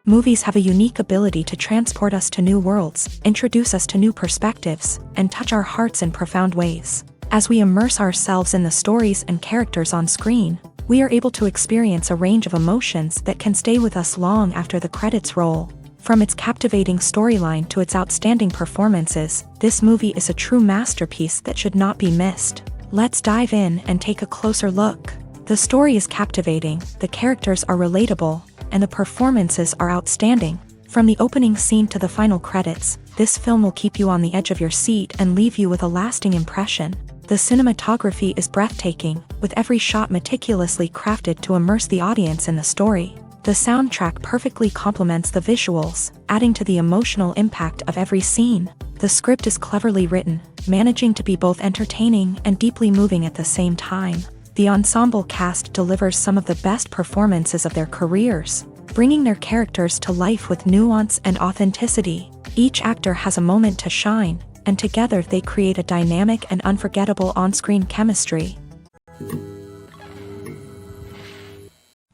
Movies have a unique ability to transport us to new worlds, introduce us to new perspectives, and touch our hearts in profound ways. As we immerse ourselves in the stories and characters on screen, we are able to experience a range of emotions that can stay with us long after the credits roll. From its captivating storyline to its outstanding performances, this movie is a true masterpiece that should not be missed. Let's dive in and take a closer look. The story is captivating, the characters are relatable, and the performances are outstanding. From the opening scene to the final credits, this film will keep you on the edge of your seat and leave you with a lasting impression. The cinematography is breathtaking, with every shot meticulously crafted to immerse the audience in the story. The soundtrack perfectly complements the visuals, adding to the emotional impact of every scene. The script is cleverly written, managing to be both entertaining and deeply moving at the same time. The ensemble cast delivers some of the best performances of their careers, bringing their characters to life with nuance and authenticity. Each actor has a moment to shine, and together they create a dynamic and unforgettable on-screen chemistry.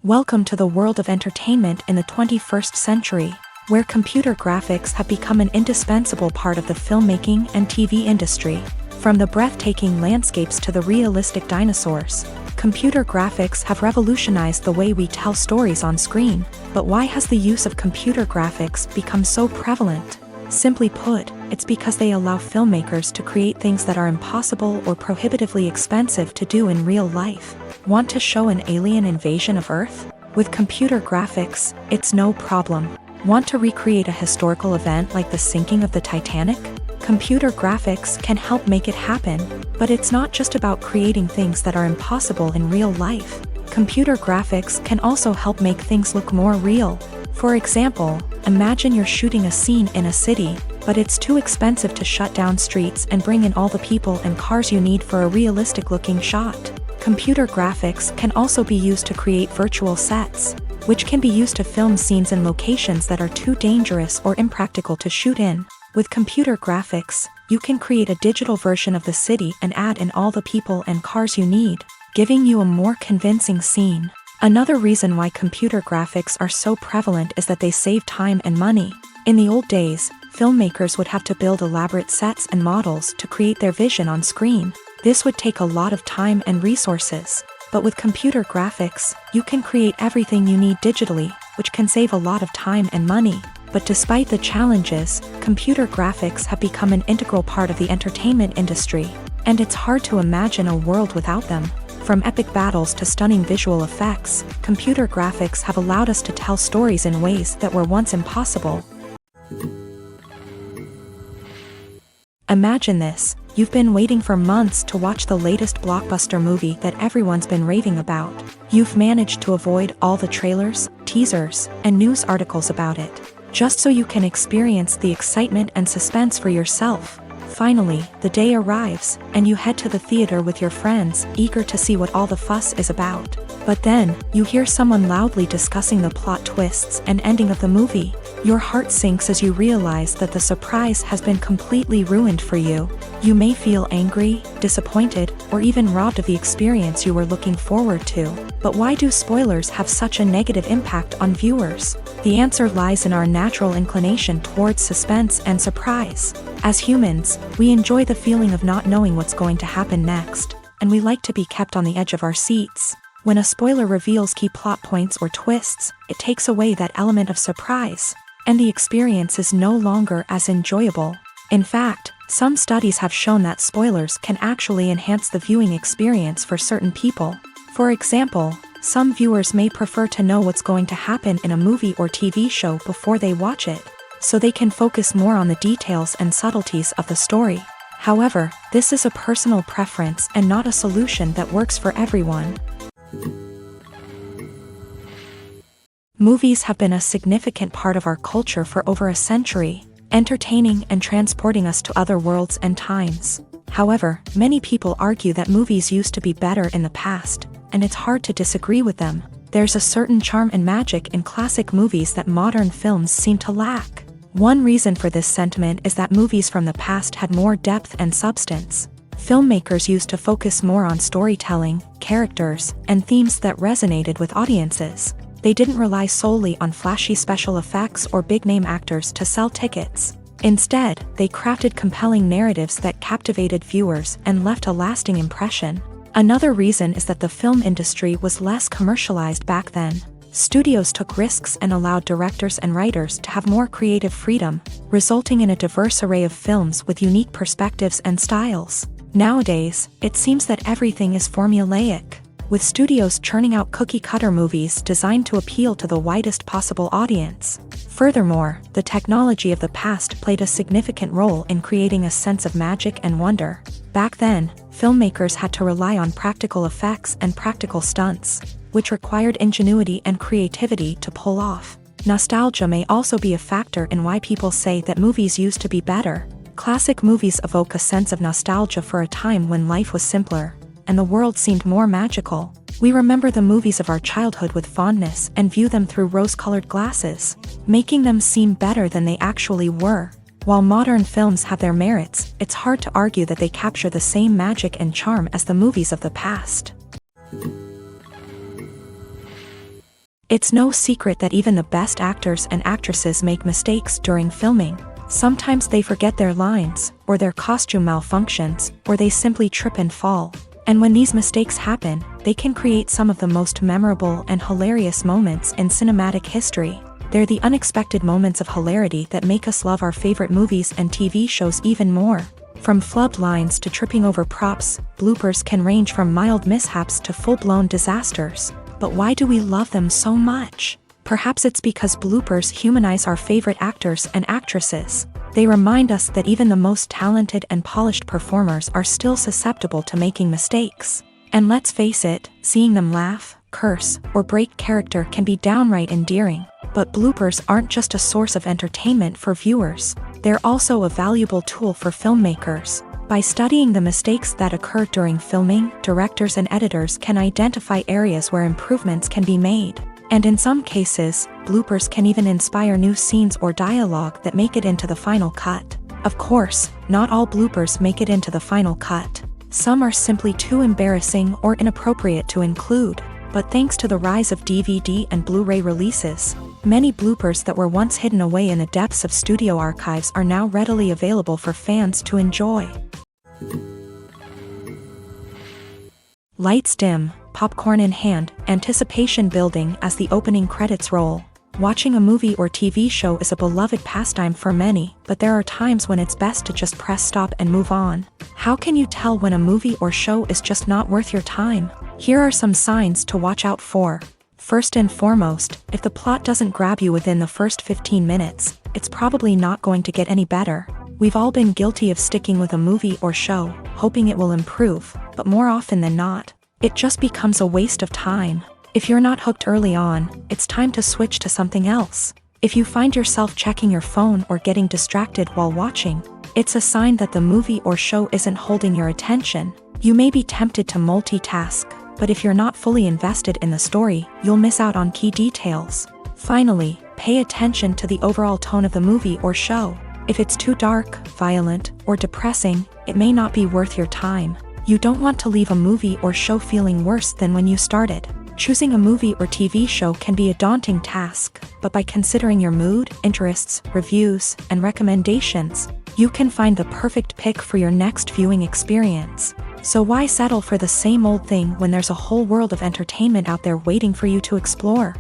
Welcome to the world of entertainment in the 21st century, where computer graphics have become an indispensable part of the filmmaking and TV industry. From the breathtaking landscapes to the realistic dinosaurs, computer graphics have revolutionized the way we tell stories on screen. But why has the use of computer graphics become so prevalent? Simply put, it's because they allow filmmakers to create things that are impossible or prohibitively expensive to do in real life. Want to show an alien invasion of Earth? With computer graphics, it's no problem. Want to recreate a historical event like the sinking of the Titanic? Computer graphics can help make it happen. But it's not just about creating things that are impossible in real life. Computer graphics can also help make things look more real. For example, imagine you're shooting a scene in a city, but it's too expensive to shut down streets and bring in all the people and cars you need for a realistic-looking shot. Computer graphics can also be used to create virtual sets, which can be used to film scenes in locations that are too dangerous or impractical to shoot in. With computer graphics, you can create a digital version of the city and add in all the people and cars you need, giving you a more convincing scene. Another reason why computer graphics are so prevalent is that they save time and money. In the old days, filmmakers would have to build elaborate sets and models to create their vision on screen. This would take a lot of time and resources. But with computer graphics, you can create everything you need digitally, which can save a lot of time and money. But despite the challenges, computer graphics have become an integral part of the entertainment industry, and it's hard to imagine a world without them. From epic battles to stunning visual effects, computer graphics have allowed us to tell stories in ways that were once impossible. Imagine this. You've been waiting for months to watch the latest blockbuster movie that everyone's been raving about. You've managed to avoid all the trailers, teasers, and news articles about it, just so you can experience the excitement and suspense for yourself. Finally, the day arrives, and you head to the theater with your friends, eager to see what all the fuss is about. But then, you hear someone loudly discussing the plot twists and ending of the movie. Your heart sinks as you realize that the surprise has been completely ruined for you. You may feel angry, disappointed, or even robbed of the experience you were looking forward to. But why do spoilers have such a negative impact on viewers? The answer lies in our natural inclination towards suspense and surprise. As humans, we enjoy the feeling of not knowing what's going to happen next, and we like to be kept on the edge of our seats. When a spoiler reveals key plot points or twists, it takes away that element of surprise, and the experience is no longer as enjoyable. In fact, some studies have shown that spoilers can actually enhance the viewing experience for certain people. For example, some viewers may prefer to know what's going to happen in a movie or TV show before they watch it, so they can focus more on the details and subtleties of the story. However, this is a personal preference and not a solution that works for everyone. Movies have been a significant part of our culture for over a century, entertaining and transporting us to other worlds and times. However, many people argue that movies used to be better in the past, and it's hard to disagree with them. There's a certain charm and magic in classic movies that modern films seem to lack. One reason for this sentiment is that movies from the past had more depth and substance. Filmmakers used to focus more on storytelling, characters, and themes that resonated with audiences. They didn't rely solely on flashy special effects or big-name actors to sell tickets. Instead, they crafted compelling narratives that captivated viewers and left a lasting impression. Another reason is that the film industry was less commercialized back then. Studios took risks and allowed directors and writers to have more creative freedom, resulting in a diverse array of films with unique perspectives and styles. Nowadays, it seems that everything is formulaic, with studios churning out cookie-cutter movies designed to appeal to the widest possible audience. Furthermore, the technology of the past played a significant role in creating a sense of magic and wonder. Back then, filmmakers had to rely on practical effects and practical stunts, which required ingenuity and creativity to pull off. Nostalgia may also be a factor in why people say that movies used to be better. Classic movies evoke a sense of nostalgia for a time when life was simpler, and the world seemed more magical. We remember the movies of our childhood with fondness and view them through rose-colored glasses, making them seem better than they actually were. While modern films have their merits, it's hard to argue that they capture the same magic and charm as the movies of the past. It's no secret that even the best actors and actresses make mistakes during filming. Sometimes they forget their lines, or their costume malfunctions, or they simply trip and fall. And when these mistakes happen, they can create some of the most memorable and hilarious moments in cinematic history. They're the unexpected moments of hilarity that make us love our favorite movies and TV shows even more. From flubbed lines to tripping over props, bloopers can range from mild mishaps to full-blown disasters. But why do we love them so much? Perhaps it's because bloopers humanize our favorite actors and actresses. They remind us that even the most talented and polished performers are still susceptible to making mistakes. And let's face it, seeing them laugh, curse, or break character can be downright endearing. But bloopers aren't just a source of entertainment for viewers. They're also a valuable tool for filmmakers. By studying the mistakes that occur during filming, directors and editors can identify areas where improvements can be made. And in some cases, bloopers can even inspire new scenes or dialogue that make it into the final cut. Of course, not all bloopers make it into the final cut. Some are simply too embarrassing or inappropriate to include. But thanks to the rise of DVD and Blu-ray releases, many bloopers that were once hidden away in the depths of studio archives are now readily available for fans to enjoy. Lights dim, popcorn in hand, anticipation building as the opening credits roll. Watching a movie or TV show is a beloved pastime for many, but there are times when it's best to just press stop and move on. How can you tell when a movie or show is just not worth your time? Here are some signs to watch out for. First and foremost, if the plot doesn't grab you within the first 15 minutes, it's probably not going to get any better. We've all been guilty of sticking with a movie or show, hoping it will improve, but more often than not, it just becomes a waste of time. If you're not hooked early on, it's time to switch to something else. If you find yourself checking your phone or getting distracted while watching, it's a sign that the movie or show isn't holding your attention. You may be tempted to multitask, but if you're not fully invested in the story, you'll miss out on key details. Finally, pay attention to the overall tone of the movie or show. If it's too dark, violent, or depressing, it may not be worth your time. You don't want to leave a movie or show feeling worse than when you started. Choosing a movie or TV show can be a daunting task, but by considering your mood, interests, reviews, and recommendations, you can find the perfect pick for your next viewing experience. So why settle for the same old thing when there's a whole world of entertainment out there waiting for you to explore?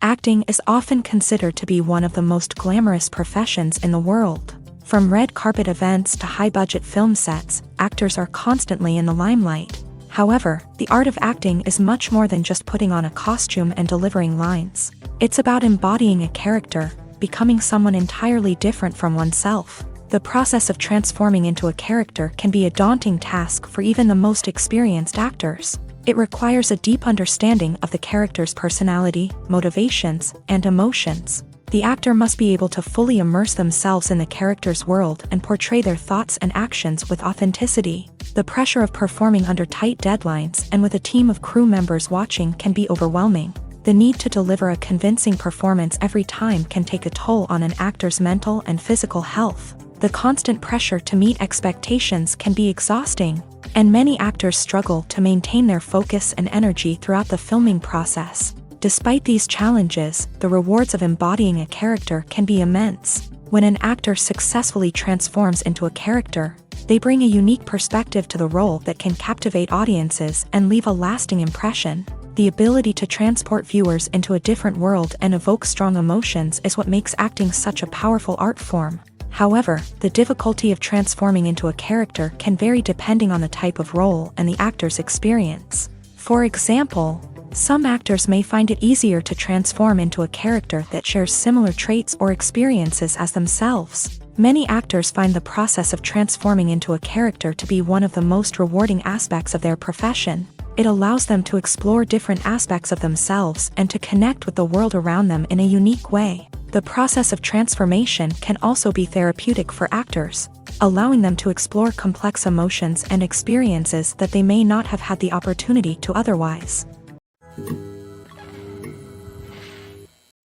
Acting is often considered to be one of the most glamorous professions in the world. From red carpet events to high-budget film sets, actors are constantly in the limelight. However, the art of acting is much more than just putting on a costume and delivering lines. It's about embodying a character, becoming someone entirely different from oneself. The process of transforming into a character can be a daunting task for even the most experienced actors. It requires a deep understanding of the character's personality, motivations, and emotions. The actor must be able to fully immerse themselves in the character's world and portray their thoughts and actions with authenticity. The pressure of performing under tight deadlines and with a team of crew members watching can be overwhelming. The need to deliver a convincing performance every time can take a toll on an actor's mental and physical health. The constant pressure to meet expectations can be exhausting. and many actors struggle to maintain their focus and energy throughout the filming process. Despite these challenges, the rewards of embodying a character can be immense. When an actor successfully transforms into a character, they bring a unique perspective to the role that can captivate audiences and leave a lasting impression. The ability to transport viewers into a different world and evoke strong emotions is what makes acting such a powerful art form. However, the difficulty of transforming into a character can vary depending on the type of role and the actor's experience. For example, some actors may find it easier to transform into a character that shares similar traits or experiences as themselves. Many actors find the process of transforming into a character to be one of the most rewarding aspects of their profession. It allows them to explore different aspects of themselves and to connect with the world around them in a unique way. The process of transformation can also be therapeutic for actors, allowing them to explore complex emotions and experiences that they may not have had the opportunity to otherwise.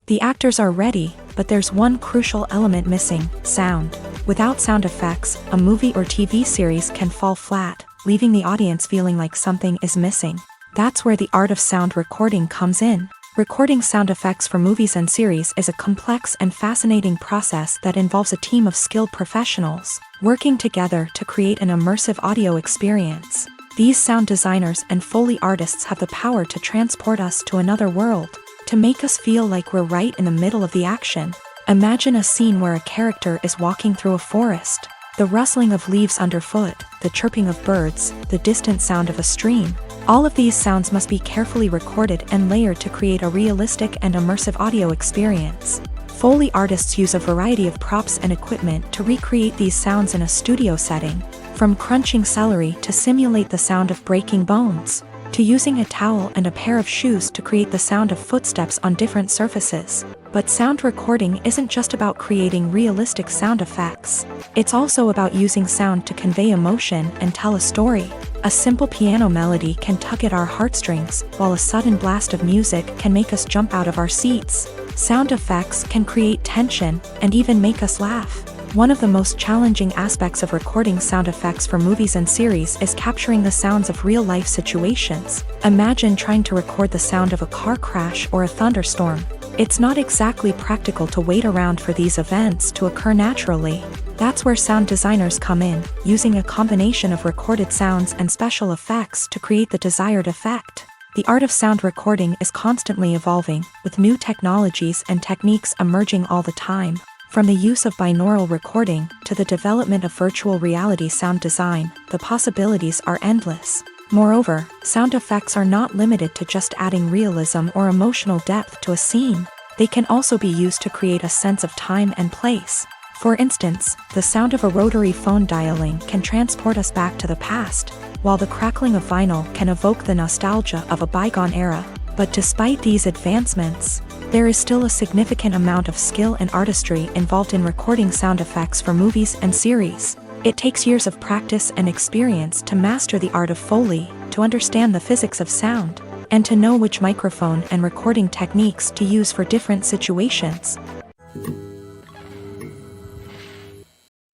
The actors are ready, but there's one crucial element missing: sound. Without sound effects, a movie or TV series can fall flat, leaving the audience feeling like something is missing. That's where the art of sound recording comes in. Recording sound effects for movies and series is a complex and fascinating process that involves a team of skilled professionals working together to create an immersive audio experience. These sound designers and Foley artists have the power to transport us to another world, to make us feel like we're right in the middle of the action. Imagine a scene where a character is walking through a forest. The rustling of leaves underfoot, the chirping of birds, the distant sound of a stream. All of these sounds must be carefully recorded and layered to create a realistic and immersive audio experience. Foley artists use a variety of props and equipment to recreate these sounds in a studio setting, from crunching celery to simulate the sound of breaking bones, to using a towel and a pair of shoes to create the sound of footsteps on different surfaces. But sound recording isn't just about creating realistic sound effects. It's also about using sound to convey emotion and tell a story. A simple piano melody can tug at our heartstrings, while a sudden blast of music can make us jump out of our seats. Sound effects can create tension and even make us laugh. One of the most challenging aspects of recording sound effects for movies and series is capturing the sounds of real-life situations. Imagine trying to record the sound of a car crash or a thunderstorm. It's not exactly practical to wait around for these events to occur naturally. That's where sound designers come in, using a combination of recorded sounds and special effects to create the desired effect. The art of sound recording is constantly evolving, with new technologies and techniques emerging all the time. From the use of binaural recording to the development of virtual reality sound design, the possibilities are endless. Moreover, sound effects are not limited to just adding realism or emotional depth to a scene. They can also be used to create a sense of time and place. For instance, the sound of a rotary phone dialing can transport us back to the past, while the crackling of vinyl can evoke the nostalgia of a bygone era. But despite these advancements, there is still a significant amount of skill and artistry involved in recording sound effects for movies and series. It takes years of practice and experience to master the art of Foley, to understand the physics of sound, and to know which microphone and recording techniques to use for different situations.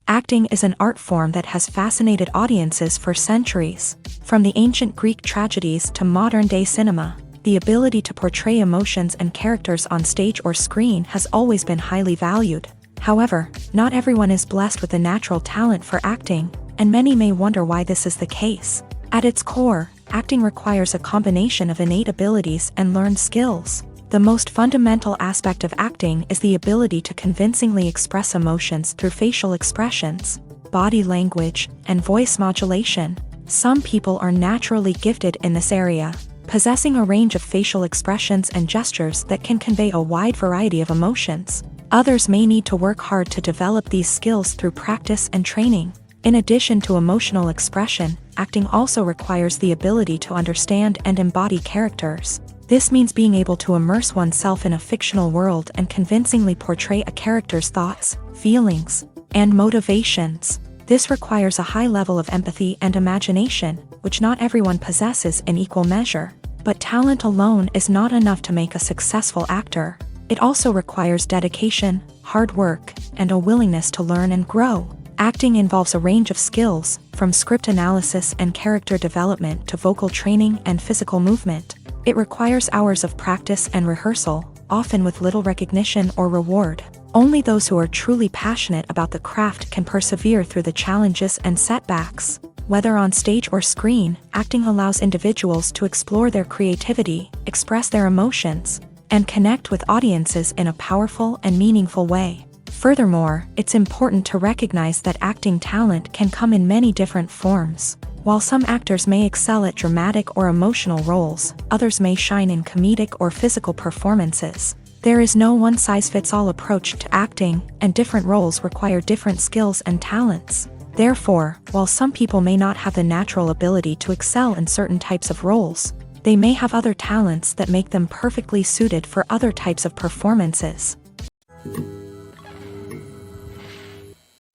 Acting is an art form that has fascinated audiences for centuries. From the ancient Greek tragedies to modern-day cinema, the ability to portray emotions and characters on stage or screen has always been highly valued. However, not everyone is blessed with a natural talent for acting, and many may wonder why this is the case. At its core, acting requires a combination of innate abilities and learned skills. The most fundamental aspect of acting is the ability to convincingly express emotions through facial expressions, body language, and voice modulation. Some people are naturally gifted in this area, possessing a range of facial expressions and gestures that can convey a wide variety of emotions. Others may need to work hard to develop these skills through practice and training. In addition to emotional expression, acting also requires the ability to understand and embody characters. This means being able to immerse oneself in a fictional world and convincingly portray a character's thoughts, feelings, and motivations. This requires a high level of empathy and imagination, which not everyone possesses in equal measure. But talent alone is not enough to make a successful actor. It also requires dedication, hard work, and a willingness to learn and grow. Acting involves a range of skills, from script analysis and character development to vocal training and physical movement. It requires hours of practice and rehearsal, often with little recognition or reward. Only those who are truly passionate about the craft can persevere through the challenges and setbacks. Whether on stage or screen, acting allows individuals to explore their creativity, express their emotions, and connect with audiences in a powerful and meaningful way. Furthermore, it's important to recognize that acting talent can come in many different forms. While some actors may excel at dramatic or emotional roles, others may shine in comedic or physical performances. There is no one-size-fits-all approach to acting, and different roles require different skills and talents. Therefore, while some people may not have the natural ability to excel in certain types of roles, they may have other talents that make them perfectly suited for other types of performances.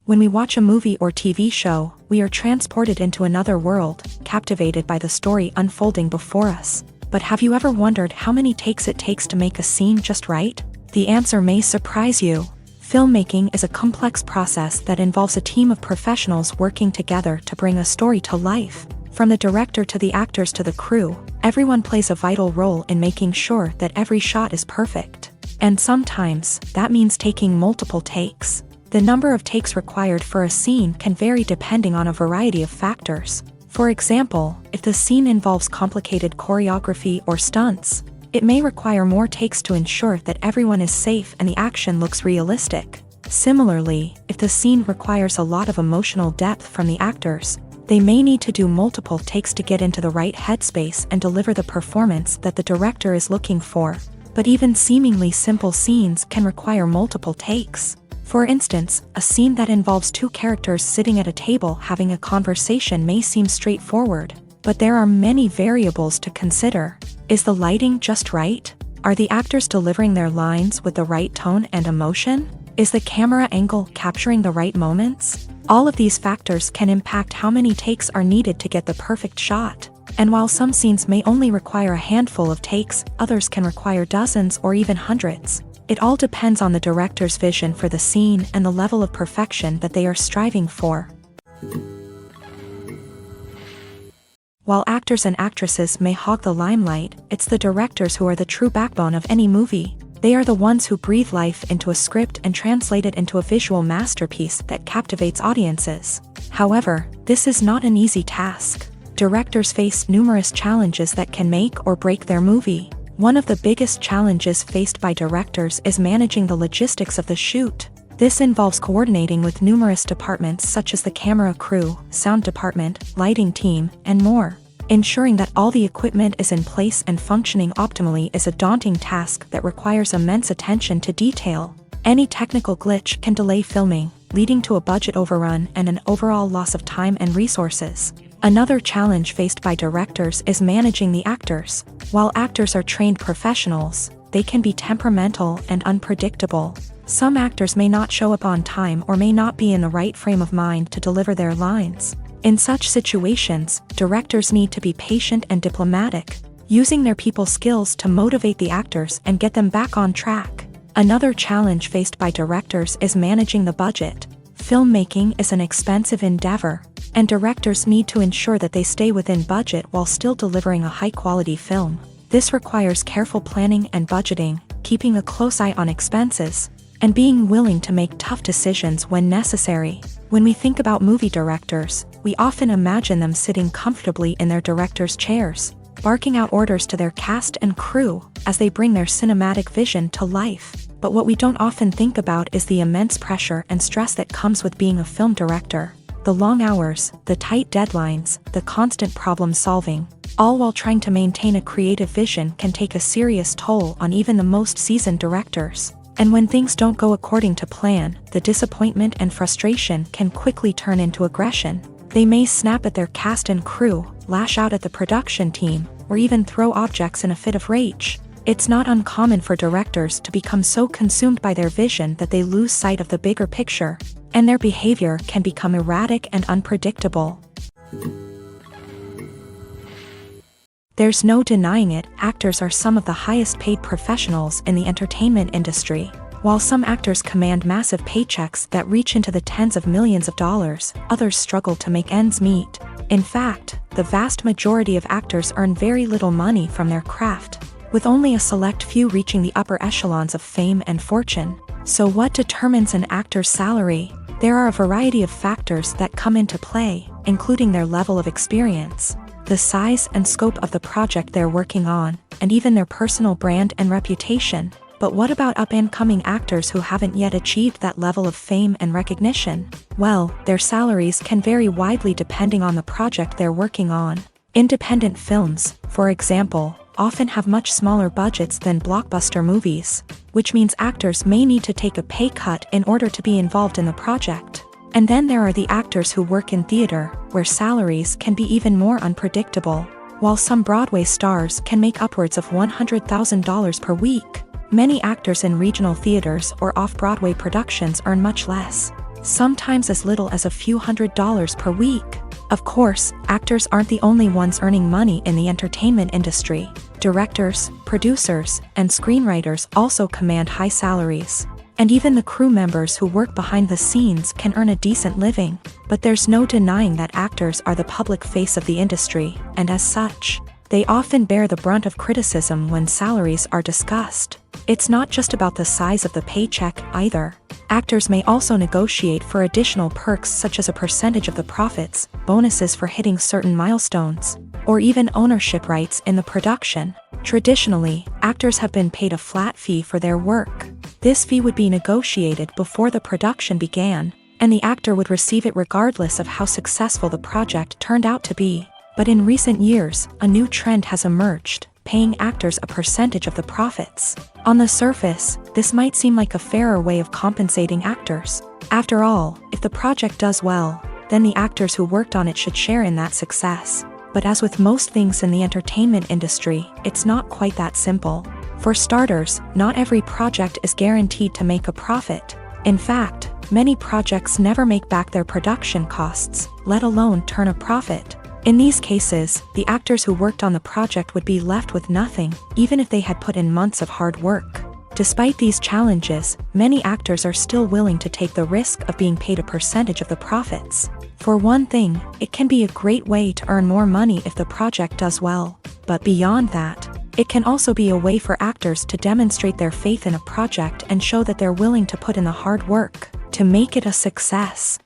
When we watch a movie or TV show, we are transported into another world, captivated by the story unfolding before us. But have you ever wondered how many takes it takes to make a scene just right? The answer may surprise you. Filmmaking is a complex process that involves a team of professionals working together to bring a story to life. From the director to the actors to the crew, everyone plays a vital role in making sure that every shot is perfect. And sometimes, that means taking multiple takes. The number of takes required for a scene can vary depending on a variety of factors. For example, if the scene involves complicated choreography or stunts, it may require more takes to ensure that everyone is safe and the action looks realistic. Similarly, if the scene requires a lot of emotional depth from the actors, they may need to do multiple takes to get into the right headspace and deliver the performance that the director is looking for. But even seemingly simple scenes can require multiple takes. For instance, a scene that involves two characters sitting at a table having a conversation may seem straightforward, but there are many variables to consider. Is the lighting just right? Are the actors delivering their lines with the right tone and emotion? Is the camera angle capturing the right moments? All of these factors can impact how many takes are needed to get the perfect shot. And while some scenes may only require a handful of takes, others can require dozens or even hundreds. It all depends on the director's vision for the scene and the level of perfection that they are striving for. While actors and actresses may hog the limelight, it's the directors who are the true backbone of any movie. They are the ones who breathe life into a script and translate it into a visual masterpiece that captivates audiences. However, this is not an easy task. Directors face numerous challenges that can make or break their movie. One of the biggest challenges faced by directors is managing the logistics of the shoot. This involves coordinating with numerous departments such as the camera crew, sound department, lighting team, and more. Ensuring that all the equipment is in place and functioning optimally is a daunting task that requires immense attention to detail. Any technical glitch can delay filming, leading to a budget overrun and an overall loss of time and resources. Another challenge faced by directors is managing the actors. While actors are trained professionals, they can be temperamental and unpredictable. Some actors may not show up on time or may not be in the right frame of mind to deliver their lines. In such situations, directors need to be patient and diplomatic, using their people skills to motivate the actors and get them back on track. Another challenge faced by directors is managing the budget. Filmmaking is an expensive endeavor, and directors need to ensure that they stay within budget while still delivering a high-quality film. This requires careful planning and budgeting, keeping a close eye on expenses, and being willing to make tough decisions when necessary. When we think about movie directors, we often imagine them sitting comfortably in their director's chairs, barking out orders to their cast and crew as they bring their cinematic vision to life. But what we don't often think about is the immense pressure and stress that comes with being a film director. The long hours, the tight deadlines, the constant problem solving, all while trying to maintain a creative vision can take a serious toll on even the most seasoned directors. And when things don't go according to plan, the disappointment and frustration can quickly turn into aggression. They may snap at their cast and crew, lash out at the production team, or even throw objects in a fit of rage. It's not uncommon for directors to become so consumed by their vision that they lose sight of the bigger picture, and their behavior can become erratic and unpredictable. There's no denying it, actors are some of the highest paid professionals in the entertainment industry. While some actors command massive paychecks that reach into the tens of millions of dollars, others struggle to make ends meet. In fact, the vast majority of actors earn very little money from their craft, with only a select few reaching the upper echelons of fame and fortune. So what determines an actor's salary? There are a variety of factors that come into play, including their level of experience, the size and scope of the project they're working on, and even their personal brand and reputation. But what about up-and-coming actors who haven't yet achieved that level of fame and recognition? Well, their salaries can vary widely depending on the project they're working on. Independent films, for example, often have much smaller budgets than blockbuster movies, which means actors may need to take a pay cut in order to be involved in the project. And then there are the actors who work in theater, where salaries can be even more unpredictable. While some Broadway stars can make upwards of $100,000 per week, many actors in regional theaters or off-Broadway productions earn much less, sometimes as little as a few $100s per week. Of course, actors aren't the only ones earning money in the entertainment industry. Directors, producers, and screenwriters also command high salaries. And even the crew members who work behind the scenes can earn a decent living. But there's no denying that actors are the public face of the industry, and as such, they often bear the brunt of criticism when salaries are discussed. It's not just about the size of the paycheck either. Actors may also negotiate for additional perks such as a percentage of the profits, bonuses for hitting certain milestones, or even ownership rights in the production. Traditionally, actors have been paid a flat fee for their work. This fee would be negotiated before the production began, and the actor would receive it regardless of how successful the project turned out to be. But in recent years, a new trend has emerged, paying actors a percentage of the profits. On the surface, this might seem like a fairer way of compensating actors. After all, if the project does well, then the actors who worked on it should share in that success. But as with most things in the entertainment industry, it's not quite that simple. For starters, not every project is guaranteed to make a profit. In fact, many projects never make back their production costs, let alone turn a profit. In these cases, the actors who worked on the project would be left with nothing, even if they had put in months of hard work. Despite these challenges, many actors are still willing to take the risk of being paid a percentage of the profits. For one thing, it can be a great way to earn more money if the project does well. But beyond that, it can also be a way for actors to demonstrate their faith in a project and show that they're willing to put in the hard work to make it a success.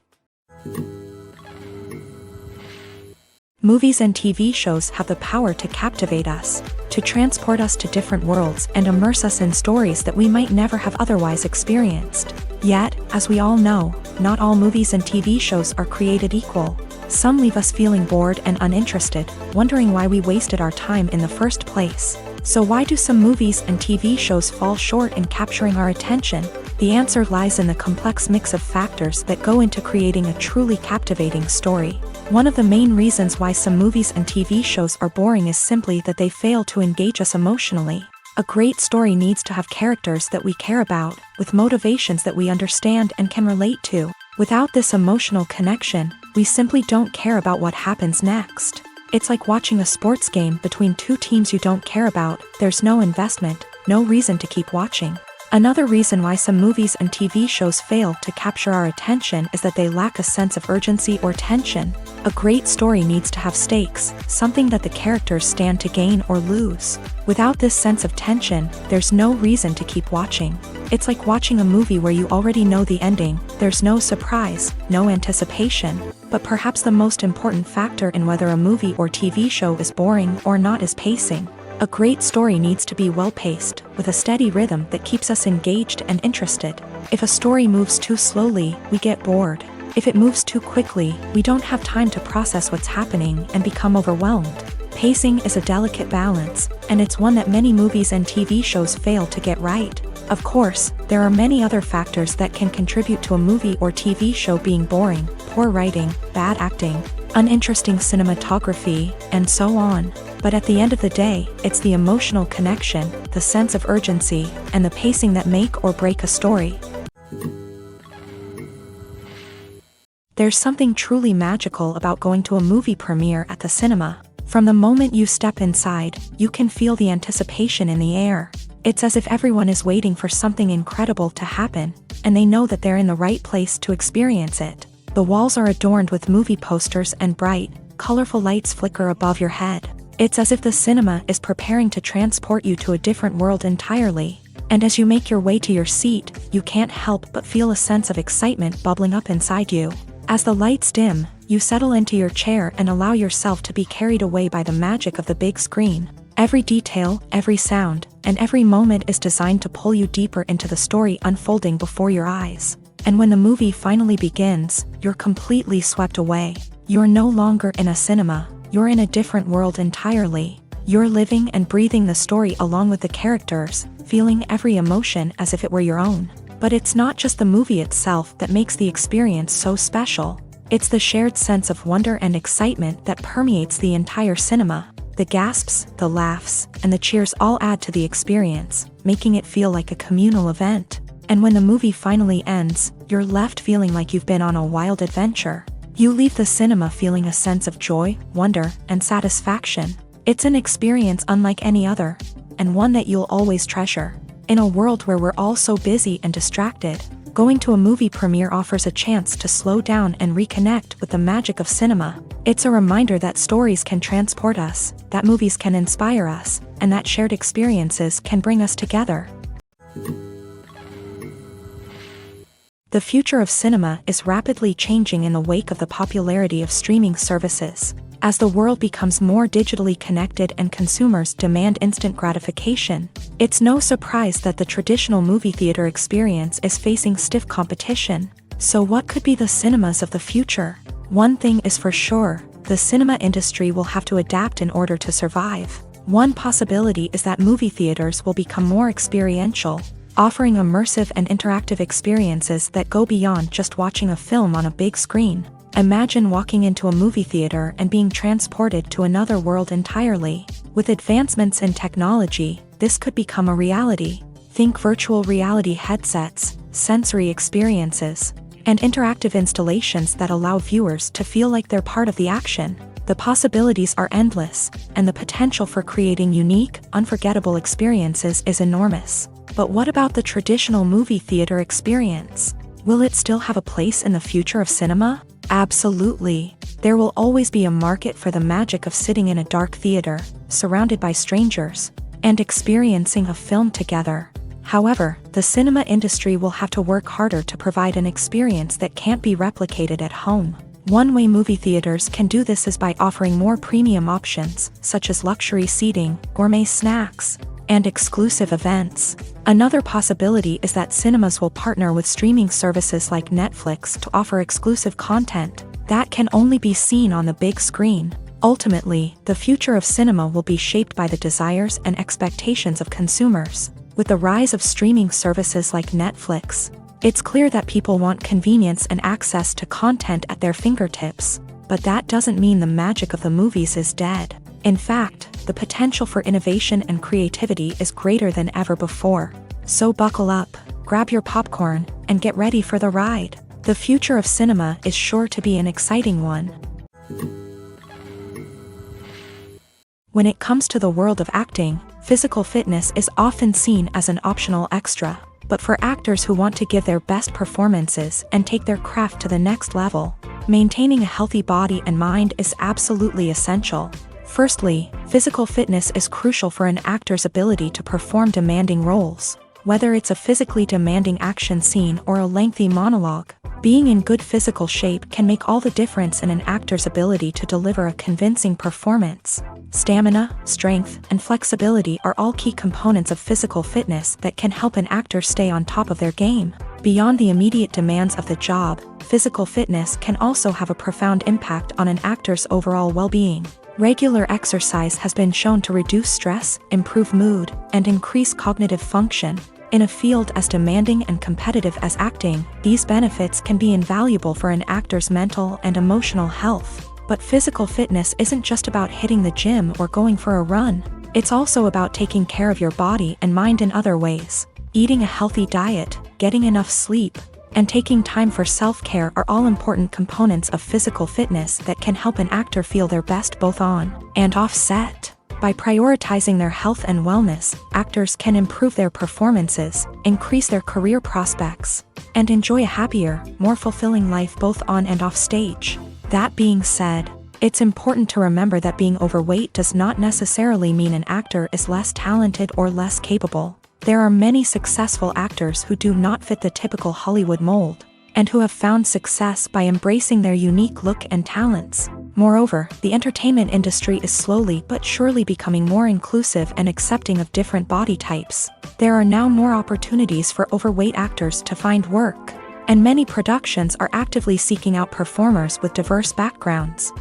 Movies and TV shows have the power to captivate us, to transport us to different worlds and immerse us in stories that we might never have otherwise experienced. Yet, as we all know, not all movies and TV shows are created equal. Some leave us feeling bored and uninterested, wondering why we wasted our time in the first place. So why do some movies and TV shows fall short in capturing our attention? The answer lies in the complex mix of factors that go into creating a truly captivating story. One of the main reasons why some movies and TV shows are boring is simply that they fail to engage us emotionally. A great story needs to have characters that we care about, with motivations that we understand and can relate to. Without this emotional connection, we simply don't care about what happens next. It's like watching a sports game between two teams you don't care about. There's no investment, no reason to keep watching. Another reason why some movies and TV shows fail to capture our attention is that they lack a sense of urgency or tension. A great story needs to have stakes, something that the characters stand to gain or lose. Without this sense of tension, there's no reason to keep watching. It's like watching a movie where you already know the ending. There's no surprise, no anticipation. But perhaps the most important factor in whether a movie or TV show is boring or not is pacing. A great story needs to be well-paced, with a steady rhythm that keeps us engaged and interested. If a story moves too slowly, we get bored. If it moves too quickly, we don't have time to process what's happening and become overwhelmed. Pacing is a delicate balance, and it's one that many movies and TV shows fail to get right. Of course, there are many other factors that can contribute to a movie or TV show being boring: poor writing, bad acting, uninteresting cinematography, and so on. But at the end of the day, it's the emotional connection, the sense of urgency, and the pacing that make or break a story. There's something truly magical about going to a movie premiere at the cinema. From the moment you step inside, you can feel the anticipation in the air. It's as if everyone is waiting for something incredible to happen, and they know that they're in the right place to experience it. The walls are adorned with movie posters and bright, colorful lights flicker above your head. It's as if the cinema is preparing to transport you to a different world entirely. And as you make your way to your seat, you can't help but feel a sense of excitement bubbling up inside you. As the lights dim, you settle into your chair and allow yourself to be carried away by the magic of the big screen. Every detail, every sound, and every moment is designed to pull you deeper into the story unfolding before your eyes. And when the movie finally begins, you're completely swept away. You're no longer in a cinema, you're in a different world entirely. You're living and breathing the story along with the characters, feeling every emotion as if it were your own. But it's not just the movie itself that makes the experience so special. It's the shared sense of wonder and excitement that permeates the entire cinema. The gasps, the laughs, and the cheers all add to the experience, making it feel like a communal event. And when the movie finally ends, you're left feeling like you've been on a wild adventure. You leave the cinema feeling a sense of joy, wonder, and satisfaction. It's an experience unlike any other, and one that you'll always treasure. In a world where we're all so busy and distracted, going to a movie premiere offers a chance to slow down and reconnect with the magic of cinema. It's a reminder that stories can transport us, that movies can inspire us, and that shared experiences can bring us together. The future of cinema is rapidly changing in the wake of the popularity of streaming services. As the world becomes more digitally connected and consumers demand instant gratification, it's no surprise that the traditional movie theater experience is facing stiff competition. So what could be the cinemas of the future? One thing is for sure, the cinema industry will have to adapt in order to survive. One possibility is that movie theaters will become more experiential, offering immersive and interactive experiences that go beyond just watching a film on a big screen. Imagine walking into a movie theater and being transported to another world entirely. With advancements in technology, this could become a reality. Think virtual reality headsets, sensory experiences, and interactive installations that allow viewers to feel like they're part of the action. The possibilities are endless, and the potential for creating unique, unforgettable experiences is enormous. But what about the traditional movie theater experience? Will it still have a place in the future of cinema? Absolutely. There will always be a market for the magic of sitting in a dark theater, surrounded by strangers, and experiencing a film together. However, the cinema industry will have to work harder to provide an experience that can't be replicated at home. One way movie theaters can do this is by offering more premium options, such as luxury seating, gourmet snacks, and exclusive events. Another possibility is that cinemas will partner with streaming services like Netflix to offer exclusive content that can only be seen on the big screen. Ultimately, the future of cinema will be shaped by the desires and expectations of consumers. With the rise of streaming services like Netflix, it's clear that people want convenience and access to content at their fingertips. But that doesn't mean the magic of the movies is dead. In fact, the potential for innovation and creativity is greater than ever before. So buckle up, grab your popcorn, and get ready for the ride. The future of cinema is sure to be an exciting one. When it comes to the world of acting, physical fitness is often seen as an optional extra. But for actors who want to give their best performances and take their craft to the next level, maintaining a healthy body and mind is absolutely essential. Firstly, physical fitness is crucial for an actor's ability to perform demanding roles. Whether it's a physically demanding action scene or a lengthy monologue, being in good physical shape can make all the difference in an actor's ability to deliver a convincing performance. Stamina, strength, and flexibility are all key components of physical fitness that can help an actor stay on top of their game. Beyond the immediate demands of the job, physical fitness can also have a profound impact on an actor's overall well-being. Regular exercise has been shown to reduce stress, improve mood, and increase cognitive function. In a field as demanding and competitive as acting, these benefits can be invaluable for an actor's mental and emotional health. But physical fitness isn't just about hitting the gym or going for a run. It's also about taking care of your body and mind in other ways. Eating a healthy diet, getting enough sleep, and taking time for self-care are all important components of physical fitness that can help an actor feel their best both on and off set. By prioritizing their health and wellness, actors can improve their performances, increase their career prospects, and enjoy a happier, more fulfilling life both on and off stage. That being said, it's important to remember that being overweight does not necessarily mean an actor is less talented or less capable. There are many successful actors who do not fit the typical Hollywood mold, and who have found success by embracing their unique look and talents. Moreover, the entertainment industry is slowly but surely becoming more inclusive and accepting of different body types. There are now more opportunities for overweight actors to find work, and many productions are actively seeking out performers with diverse backgrounds.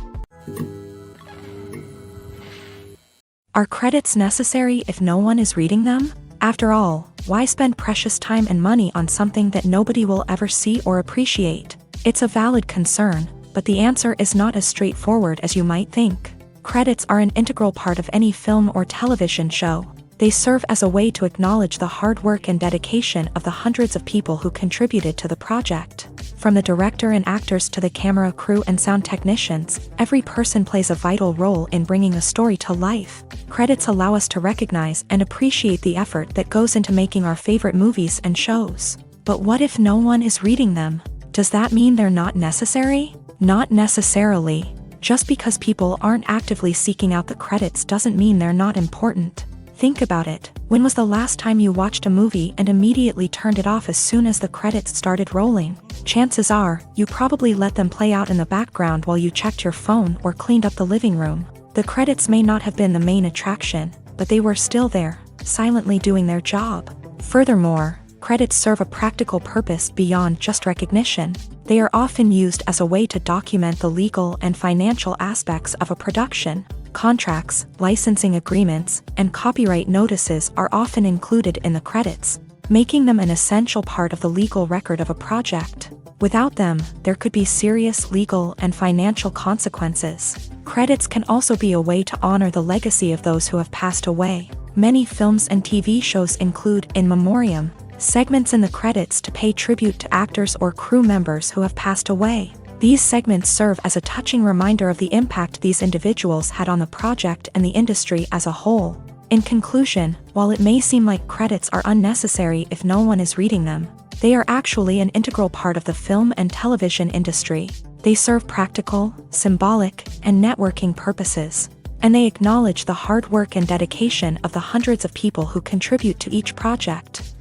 Are credits necessary if no one is reading them? After all, why spend precious time and money on something that nobody will ever see or appreciate? It's a valid concern, but the answer is not as straightforward as you might think. Credits are an integral part of any film or television show. They serve as a way to acknowledge the hard work and dedication of the hundreds of people who contributed to the project. From the director and actors to the camera crew and sound technicians, every person plays a vital role in bringing a story to life. Credits allow us to recognize and appreciate the effort that goes into making our favorite movies and shows. But what if no one is reading them? Does that mean they're not necessary? Not necessarily. Just because people aren't actively seeking out the credits doesn't mean they're not important. Think about it. When was the last time you watched a movie and immediately turned it off as soon as the credits started rolling? Chances are, you probably let them play out in the background while you checked your phone or cleaned up the living room. The credits may not have been the main attraction, but they were still there, silently doing their job. Furthermore, credits serve a practical purpose beyond just recognition. They are often used as a way to document the legal and financial aspects of a production. Contracts, licensing agreements, and copyright notices are often included in the credits, making them an essential part of the legal record of a project. Without them, there could be serious legal and financial consequences. Credits can also be a way to honor the legacy of those who have passed away. Many films and TV shows include in memoriam segments in the credits to pay tribute to actors or crew members who have passed away. These segments serve as a touching reminder of the impact these individuals had on the project and the industry as a whole. In conclusion, while it may seem like credits are unnecessary if no one is reading them, they are actually an integral part of the film and television industry. They serve practical, symbolic, and networking purposes, and they acknowledge the hard work and dedication of the hundreds of people who contribute to each project.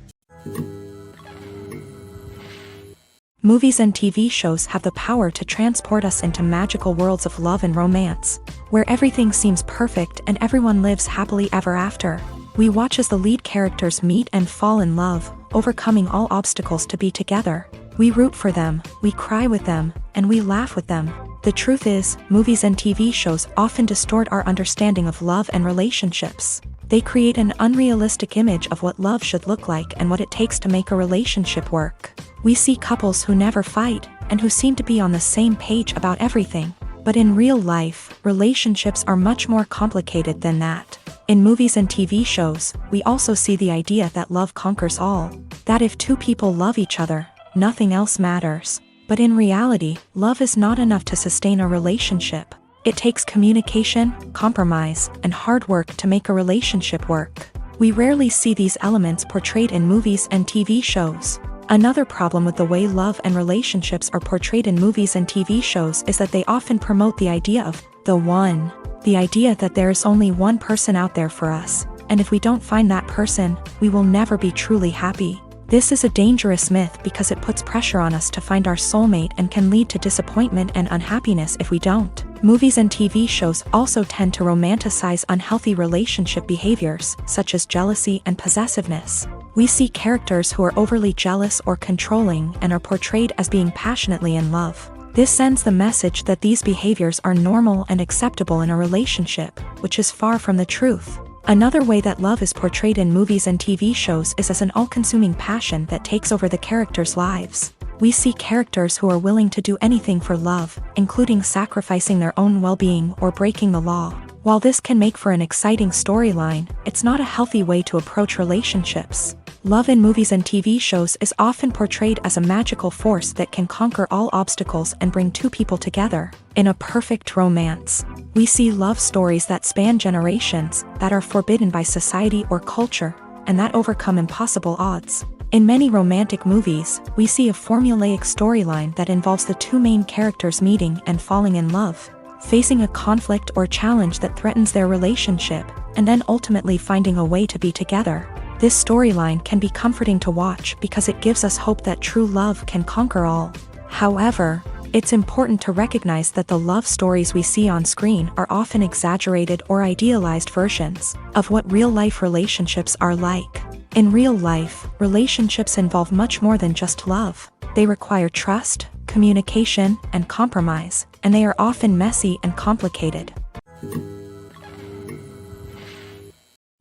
Movies and TV shows have the power to transport us into magical worlds of love and romance, where everything seems perfect and everyone lives happily ever after. We watch as the lead characters meet and fall in love, overcoming all obstacles to be together. We root for them, we cry with them, and we laugh with them. The truth is, movies and TV shows often distort our understanding of love and relationships. They create an unrealistic image of what love should look like and what it takes to make a relationship work. We see couples who never fight, and who seem to be on the same page about everything. But in real life, relationships are much more complicated than that. In movies and TV shows, we also see the idea that love conquers all. That if two people love each other, nothing else matters. But in reality, love is not enough to sustain a relationship. It takes communication, compromise, and hard work to make a relationship work. We rarely see these elements portrayed in movies and TV shows. Another problem with the way love and relationships are portrayed in movies and TV shows is that they often promote the idea of the one. The idea that there is only one person out there for us, and if we don't find that person, we will never be truly happy. This is a dangerous myth because it puts pressure on us to find our soulmate and can lead to disappointment and unhappiness if we don't. Movies and TV shows also tend to romanticize unhealthy relationship behaviors, such as jealousy and possessiveness. We see characters who are overly jealous or controlling and are portrayed as being passionately in love. This sends the message that these behaviors are normal and acceptable in a relationship, which is far from the truth. Another way that love is portrayed in movies and TV shows is as an all-consuming passion that takes over the characters' lives. We see characters who are willing to do anything for love, including sacrificing their own well-being or breaking the law. While this can make for an exciting storyline, it's not a healthy way to approach relationships. Love in movies and TV shows is often portrayed as a magical force that can conquer all obstacles and bring two people together. In a perfect romance, we see love stories that span generations, that are forbidden by society or culture, and that overcome impossible odds. In many romantic movies, we see a formulaic storyline that involves the two main characters meeting and falling in love, facing a conflict or challenge that threatens their relationship, and then ultimately finding a way to be together. This storyline can be comforting to watch because it gives us hope that true love can conquer all. However, it's important to recognize that the love stories we see on screen are often exaggerated or idealized versions of what real-life relationships are like. In real life, relationships involve much more than just love. They require trust, communication, and compromise, and they are often messy and complicated.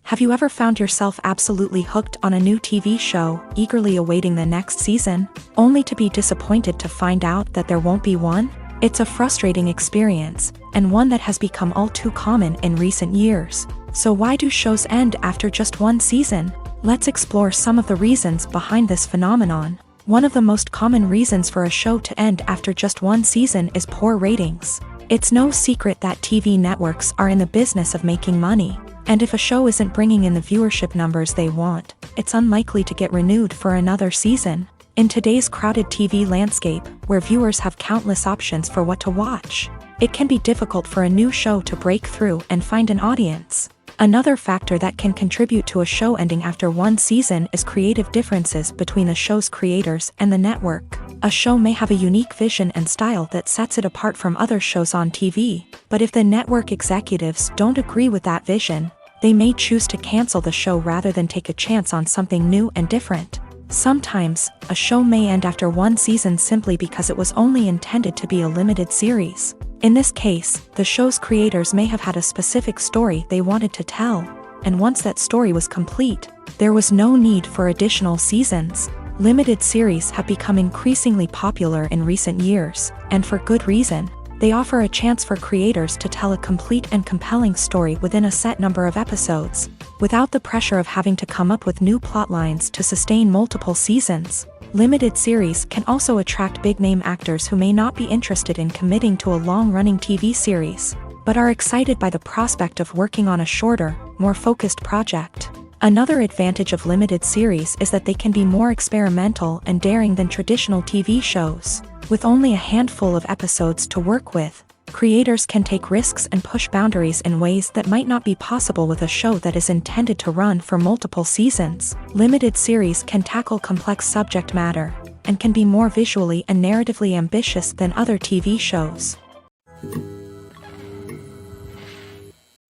Have you ever found yourself absolutely hooked on a new TV show, eagerly awaiting the next season, only to be disappointed to find out that there won't be one? It's a frustrating experience, and one that has become all too common in recent years. So why do shows end after just one season? Let's explore some of the reasons behind this phenomenon. One of the most common reasons for a show to end after just one season is poor ratings. It's no secret that TV networks are in the business of making money. And if a show isn't bringing in the viewership numbers they want, it's unlikely to get renewed for another season. In today's crowded TV landscape, where viewers have countless options for what to watch, it can be difficult for a new show to break through and find an audience. Another factor that can contribute to a show ending after one season is creative differences between the show's creators and the network. A show may have a unique vision and style that sets it apart from other shows on TV, but if the network executives don't agree with that vision, they may choose to cancel the show rather than take a chance on something new and different. Sometimes, a show may end after one season simply because it was only intended to be a limited series. In this case, the show's creators may have had a specific story they wanted to tell, and once that story was complete, there was no need for additional seasons. Limited series have become increasingly popular in recent years, and for good reason. They offer a chance for creators to tell a complete and compelling story within a set number of episodes, without the pressure of having to come up with new plotlines to sustain multiple seasons. Limited series can also attract big-name actors who may not be interested in committing to a long-running TV series, but are excited by the prospect of working on a shorter, more focused project. Another advantage of limited series is that they can be more experimental and daring than traditional TV shows. With only a handful of episodes to work with, creators can take risks and push boundaries in ways that might not be possible with a show that is intended to run for multiple seasons. Limited series can tackle complex subject matter, and can be more visually and narratively ambitious than other TV shows.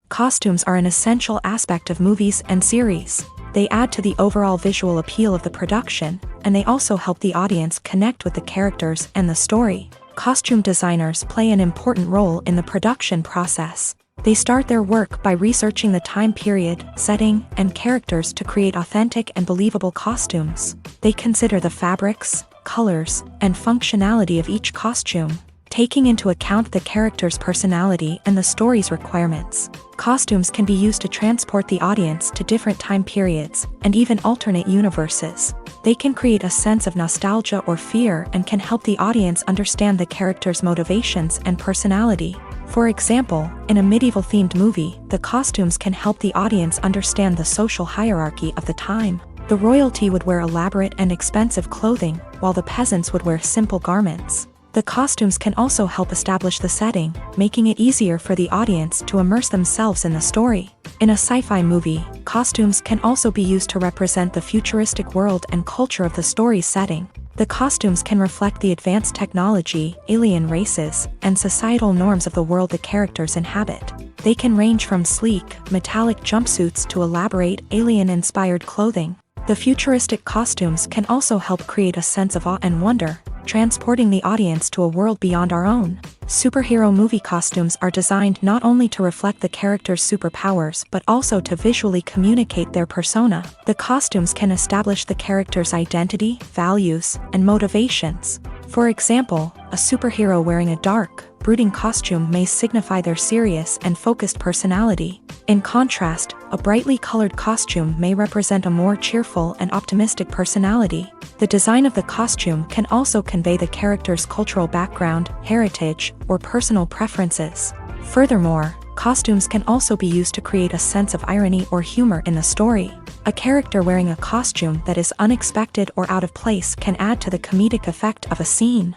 Costumes are an essential aspect of movies and series. They add to the overall visual appeal of the production, and they also help the audience connect with the characters and the story. Costume designers play an important role in the production process. They start their work by researching the time period, setting, and characters to create authentic and believable costumes. They consider the fabrics, colors, and functionality of each costume, taking into account the character's personality and the story's requirements. Costumes can be used to transport the audience to different time periods, and even alternate universes. They can create a sense of nostalgia or fear and can help the audience understand the character's motivations and personality. For example, in a medieval-themed movie, the costumes can help the audience understand the social hierarchy of the time. The royalty would wear elaborate and expensive clothing, while the peasants would wear simple garments. The costumes can also help establish the setting, making it easier for the audience to immerse themselves in the story. In a sci-fi movie, costumes can also be used to represent the futuristic world and culture of the story's setting. The costumes can reflect the advanced technology, alien races, and societal norms of the world the characters inhabit. They can range from sleek, metallic jumpsuits to elaborate, alien-inspired clothing. The futuristic costumes can also help create a sense of awe and wonder, transporting the audience to a world beyond our own. Superhero movie costumes are designed not only to reflect the character's superpowers but also to visually communicate their persona. The costumes can establish the character's identity, values, and motivations. For example, a superhero wearing a dark, brooding costume may signify their serious and focused personality. In contrast, a brightly colored costume may represent a more cheerful and optimistic personality. The design of the costume can also convey the character's cultural background, heritage, or personal preferences. Furthermore, costumes can also be used to create a sense of irony or humor in the story. A character wearing a costume that is unexpected or out of place can add to the comedic effect of a scene.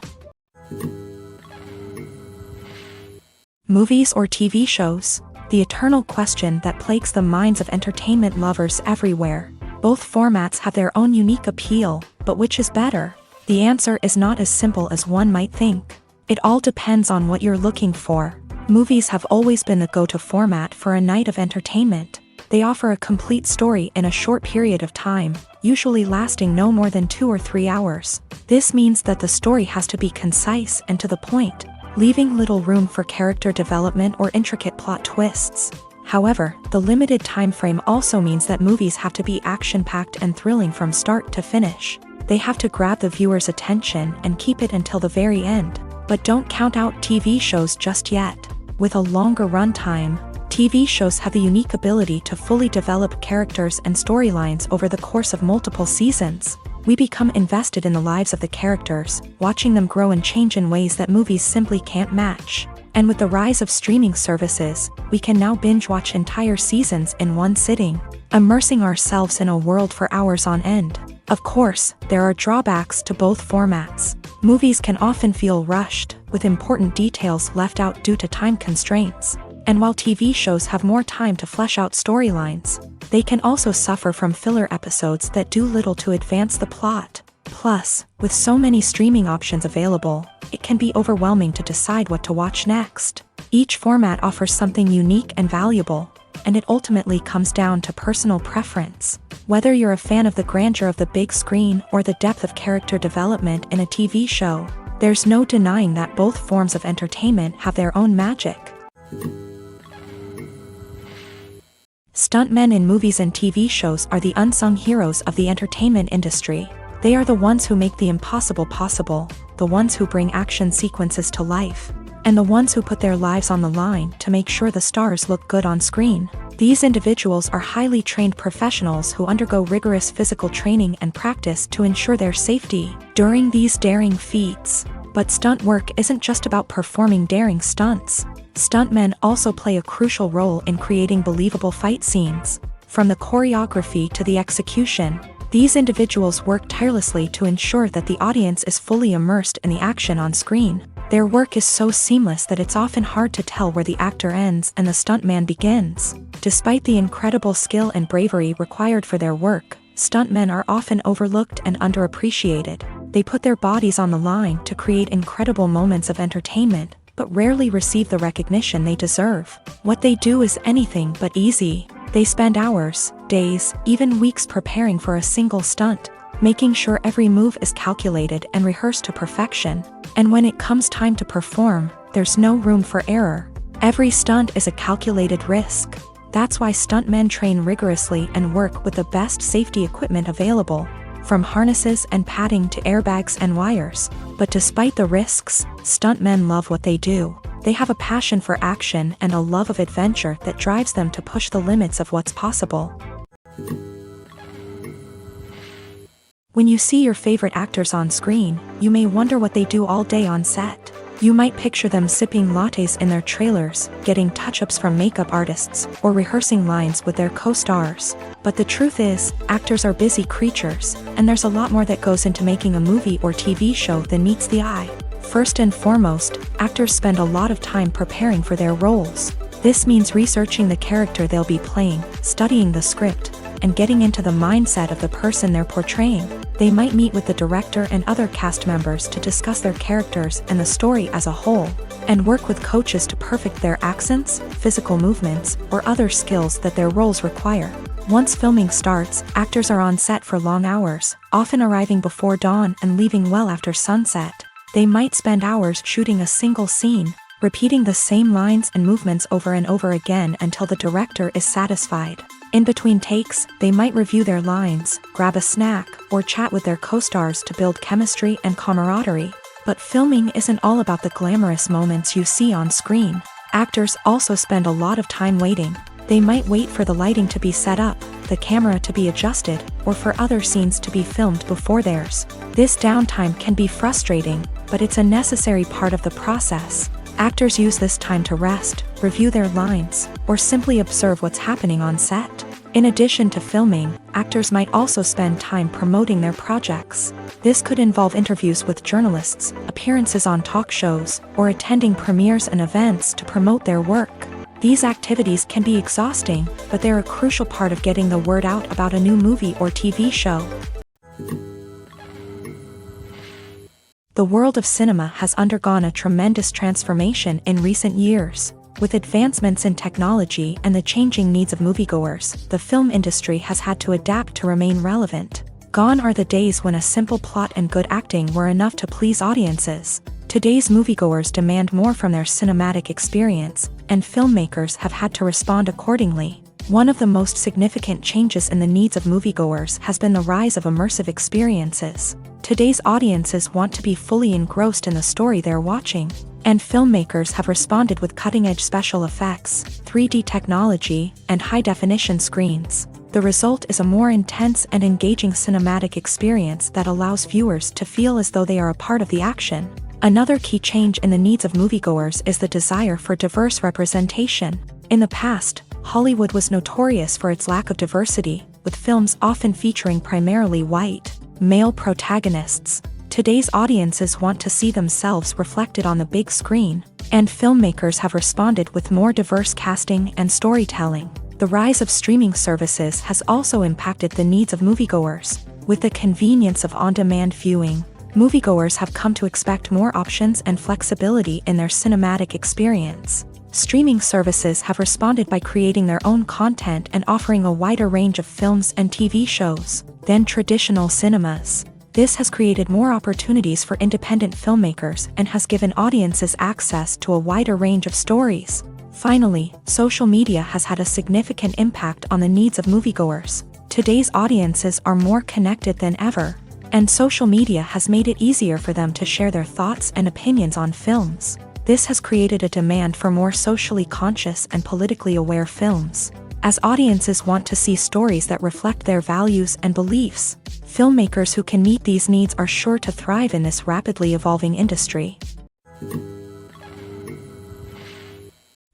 Movies or TV shows? The eternal question that plagues the minds of entertainment lovers everywhere. Both formats have their own unique appeal, but which is better? The answer is not as simple as one might think. It all depends on what you're looking for. Movies have always been the go-to format for a night of entertainment. They offer a complete story in a short period of time, usually lasting no more than 2 or 3 hours. This means that the story has to be concise and to the point, leaving little room for character development or intricate plot twists. However, the limited time frame also means that movies have to be action-packed and thrilling from start to finish. They have to grab the viewer's attention and keep it until the very end. But don't count out TV shows just yet. With a longer runtime, TV shows have the unique ability to fully develop characters and storylines over the course of multiple seasons. We become invested in the lives of the characters, watching them grow and change in ways that movies simply can't match. And with the rise of streaming services, we can now binge-watch entire seasons in one sitting, immersing ourselves in a world for hours on end. Of course, there are drawbacks to both formats. Movies can often feel rushed, with important details left out due to time constraints. And while TV shows have more time to flesh out storylines, they can also suffer from filler episodes that do little to advance the plot. Plus, with so many streaming options available, it can be overwhelming to decide what to watch next. Each format offers something unique and valuable, and it ultimately comes down to personal preference. Whether you're a fan of the grandeur of the big screen or the depth of character development in a TV show, there's no denying that both forms of entertainment have their own magic. Stuntmen in movies and TV shows are the unsung heroes of the entertainment industry. They are the ones who make the impossible possible, the ones who bring action sequences to life, and the ones who put their lives on the line to make sure the stars look good on screen. These individuals are highly trained professionals who undergo rigorous physical training and practice to ensure their safety during these daring feats. But stunt work isn't just about performing daring stunts. Stuntmen also play a crucial role in creating believable fight scenes. From the choreography to the execution, these individuals work tirelessly to ensure that the audience is fully immersed in the action on screen. Their work is so seamless that it's often hard to tell where the actor ends and the stuntman begins. Despite the incredible skill and bravery required for their work, stuntmen are often overlooked and underappreciated. They put their bodies on the line to create incredible moments of entertainment, but rarely receive the recognition they deserve. What they do is anything but easy. They spend hours, days, even weeks preparing for a single stunt, making sure every move is calculated and rehearsed to perfection. And when it comes time to perform, there's no room for error. Every stunt is a calculated risk. That's why stuntmen train rigorously and work with the best safety equipment available, from harnesses and padding to airbags and wires. But despite the risks, stuntmen love what they do. They have a passion for action and a love of adventure that drives them to push the limits of what's possible. When you see your favorite actors on screen, you may wonder what they do all day on set. You might picture them sipping lattes in their trailers, getting touch-ups from makeup artists, or rehearsing lines with their co-stars. But the truth is, actors are busy creatures, and there's a lot more that goes into making a movie or TV show than meets the eye. First and foremost, actors spend a lot of time preparing for their roles. This means researching the character they'll be playing, studying the script, and getting into the mindset of the person they're portraying. They might meet with the director and other cast members to discuss their characters and the story as a whole, and work with coaches to perfect their accents, physical movements, or other skills that their roles require. Once filming starts, actors are on set for long hours, often arriving before dawn and leaving well after sunset. They might spend hours shooting a single scene, repeating the same lines and movements over and over again until the director is satisfied. In between takes, they might review their lines, grab a snack, or chat with their co-stars to build chemistry and camaraderie. But filming isn't all about the glamorous moments you see on screen. Actors also spend a lot of time waiting. They might wait for the lighting to be set up, the camera to be adjusted, or for other scenes to be filmed before theirs. This downtime can be frustrating, but it's a necessary part of the process. Actors use this time to rest, review their lines, or simply observe what's happening on set. In addition to filming, actors might also spend time promoting their projects. This could involve interviews with journalists, appearances on talk shows, or attending premieres and events to promote their work. These activities can be exhausting, but they're a crucial part of getting the word out about a new movie or TV show. The world of cinema has undergone a tremendous transformation in recent years. With advancements in technology and the changing needs of moviegoers, the film industry has had to adapt to remain relevant. Gone are the days when a simple plot and good acting were enough to please audiences. Today's moviegoers demand more from their cinematic experience, and filmmakers have had to respond accordingly. One of the most significant changes in the needs of moviegoers has been the rise of immersive experiences. Today's audiences want to be fully engrossed in the story they're watching, and filmmakers have responded with cutting-edge special effects, 3D technology, and high-definition screens. The result is a more intense and engaging cinematic experience that allows viewers to feel as though they are a part of the action. Another key change in the needs of moviegoers is the desire for diverse representation. In the past, Hollywood was notorious for its lack of diversity, with films often featuring primarily white, male protagonists. Today's audiences want to see themselves reflected on the big screen, and filmmakers have responded with more diverse casting and storytelling. The rise of streaming services has also impacted the needs of moviegoers. With the convenience of on-demand viewing, moviegoers have come to expect more options and flexibility in their cinematic experience. Streaming services have responded by creating their own content and offering a wider range of films and TV shows than traditional cinemas. This has created more opportunities for independent filmmakers and has given audiences access to a wider range of stories. Finally, social media has had a significant impact on the needs of moviegoers. Today's audiences are more connected than ever, and social media has made it easier for them to share their thoughts and opinions on films. This has created a demand for more socially conscious and politically aware films. As audiences want to see stories that reflect their values and beliefs, filmmakers who can meet these needs are sure to thrive in this rapidly evolving industry.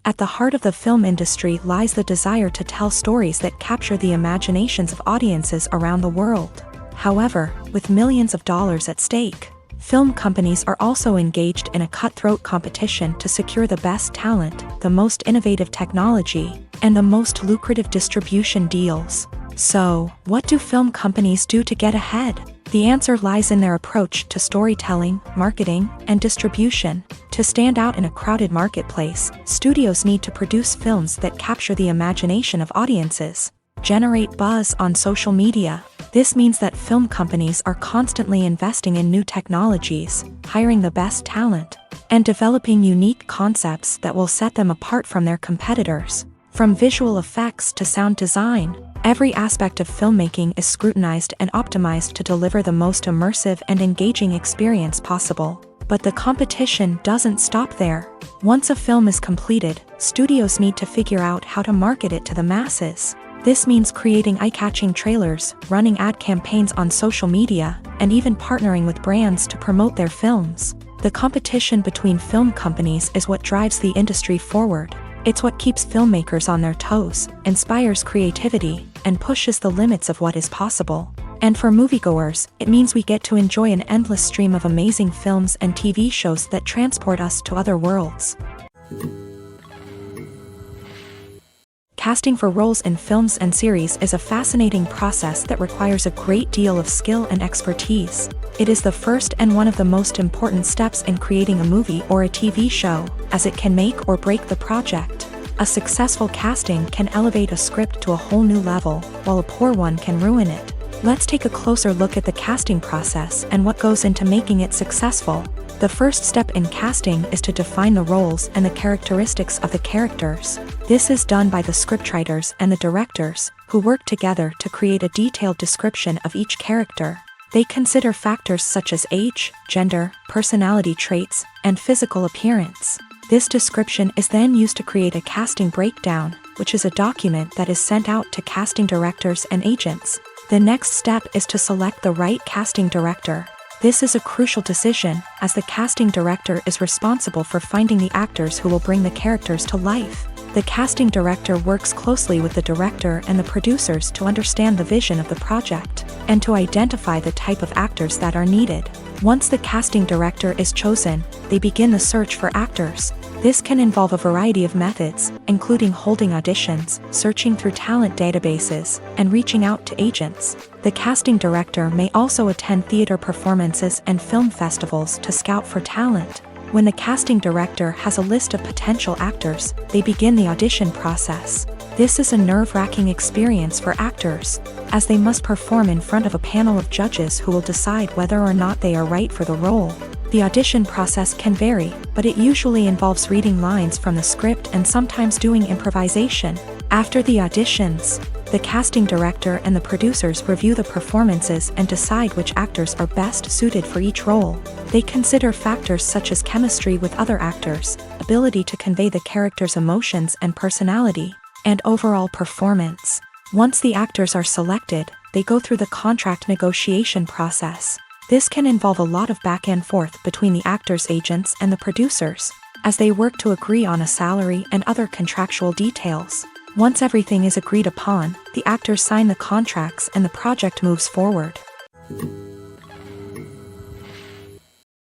At the heart of the film industry lies the desire to tell stories that capture the imaginations of audiences around the world. However, with millions of dollars at stake, film companies are also engaged in a cutthroat competition to secure the best talent, the most innovative technology, and the most lucrative distribution deals. So, what do film companies do to get ahead? The answer lies in their approach to storytelling, marketing, and distribution. To stand out in a crowded marketplace, studios need to produce films that capture the imagination of audiences, generate buzz on social media. This means that film companies are constantly investing in new technologies, hiring the best talent, and developing unique concepts that will set them apart from their competitors. From visual effects to sound design, every aspect of filmmaking is scrutinized and optimized to deliver the most immersive and engaging experience possible. But the competition doesn't stop there. Once a film is completed, studios need to figure out how to market it to the masses. This means creating eye-catching trailers, running ad campaigns on social media, and even partnering with brands to promote their films. The competition between film companies is what drives the industry forward. It's what keeps filmmakers on their toes, inspires creativity, and pushes the limits of what is possible. And for moviegoers, it means we get to enjoy an endless stream of amazing films and TV shows that transport us to other worlds. Casting for roles in films and series is a fascinating process that requires a great deal of skill and expertise. It is the first and one of the most important steps in creating a movie or a TV show, as it can make or break the project. A successful casting can elevate a script to a whole new level, while a poor one can ruin it. Let's take a closer look at the casting process and what goes into making it successful. The first step in casting is to define the roles and the characteristics of the characters. This is done by the scriptwriters and the directors, who work together to create a detailed description of each character. They consider factors such as age, gender, personality traits, and physical appearance. This description is then used to create a casting breakdown, which is a document that is sent out to casting directors and agents. The next step is to select the right casting director. This is a crucial decision, as the casting director is responsible for finding the actors who will bring the characters to life. The casting director works closely with the director and the producers to understand the vision of the project, and to identify the type of actors that are needed. Once the casting director is chosen, they begin the search for actors. This can involve a variety of methods, including holding auditions, searching through talent databases, and reaching out to agents. The casting director may also attend theater performances and film festivals to scout for talent. When the casting director has a list of potential actors, they begin the audition process. This is a nerve-wracking experience for actors, as they must perform in front of a panel of judges who will decide whether or not they are right for the role. The audition process can vary, but it usually involves reading lines from the script and sometimes doing improvisation. After the auditions, the casting director and the producers review the performances and decide which actors are best suited for each role. They consider factors such as chemistry with other actors, ability to convey the character's emotions and personality, and overall performance. Once the actors are selected, they go through the contract negotiation process. This can involve a lot of back and forth between the actors' agents and the producers, as they work to agree on a salary and other contractual details. Once everything is agreed upon, the actors sign the contracts and the project moves forward.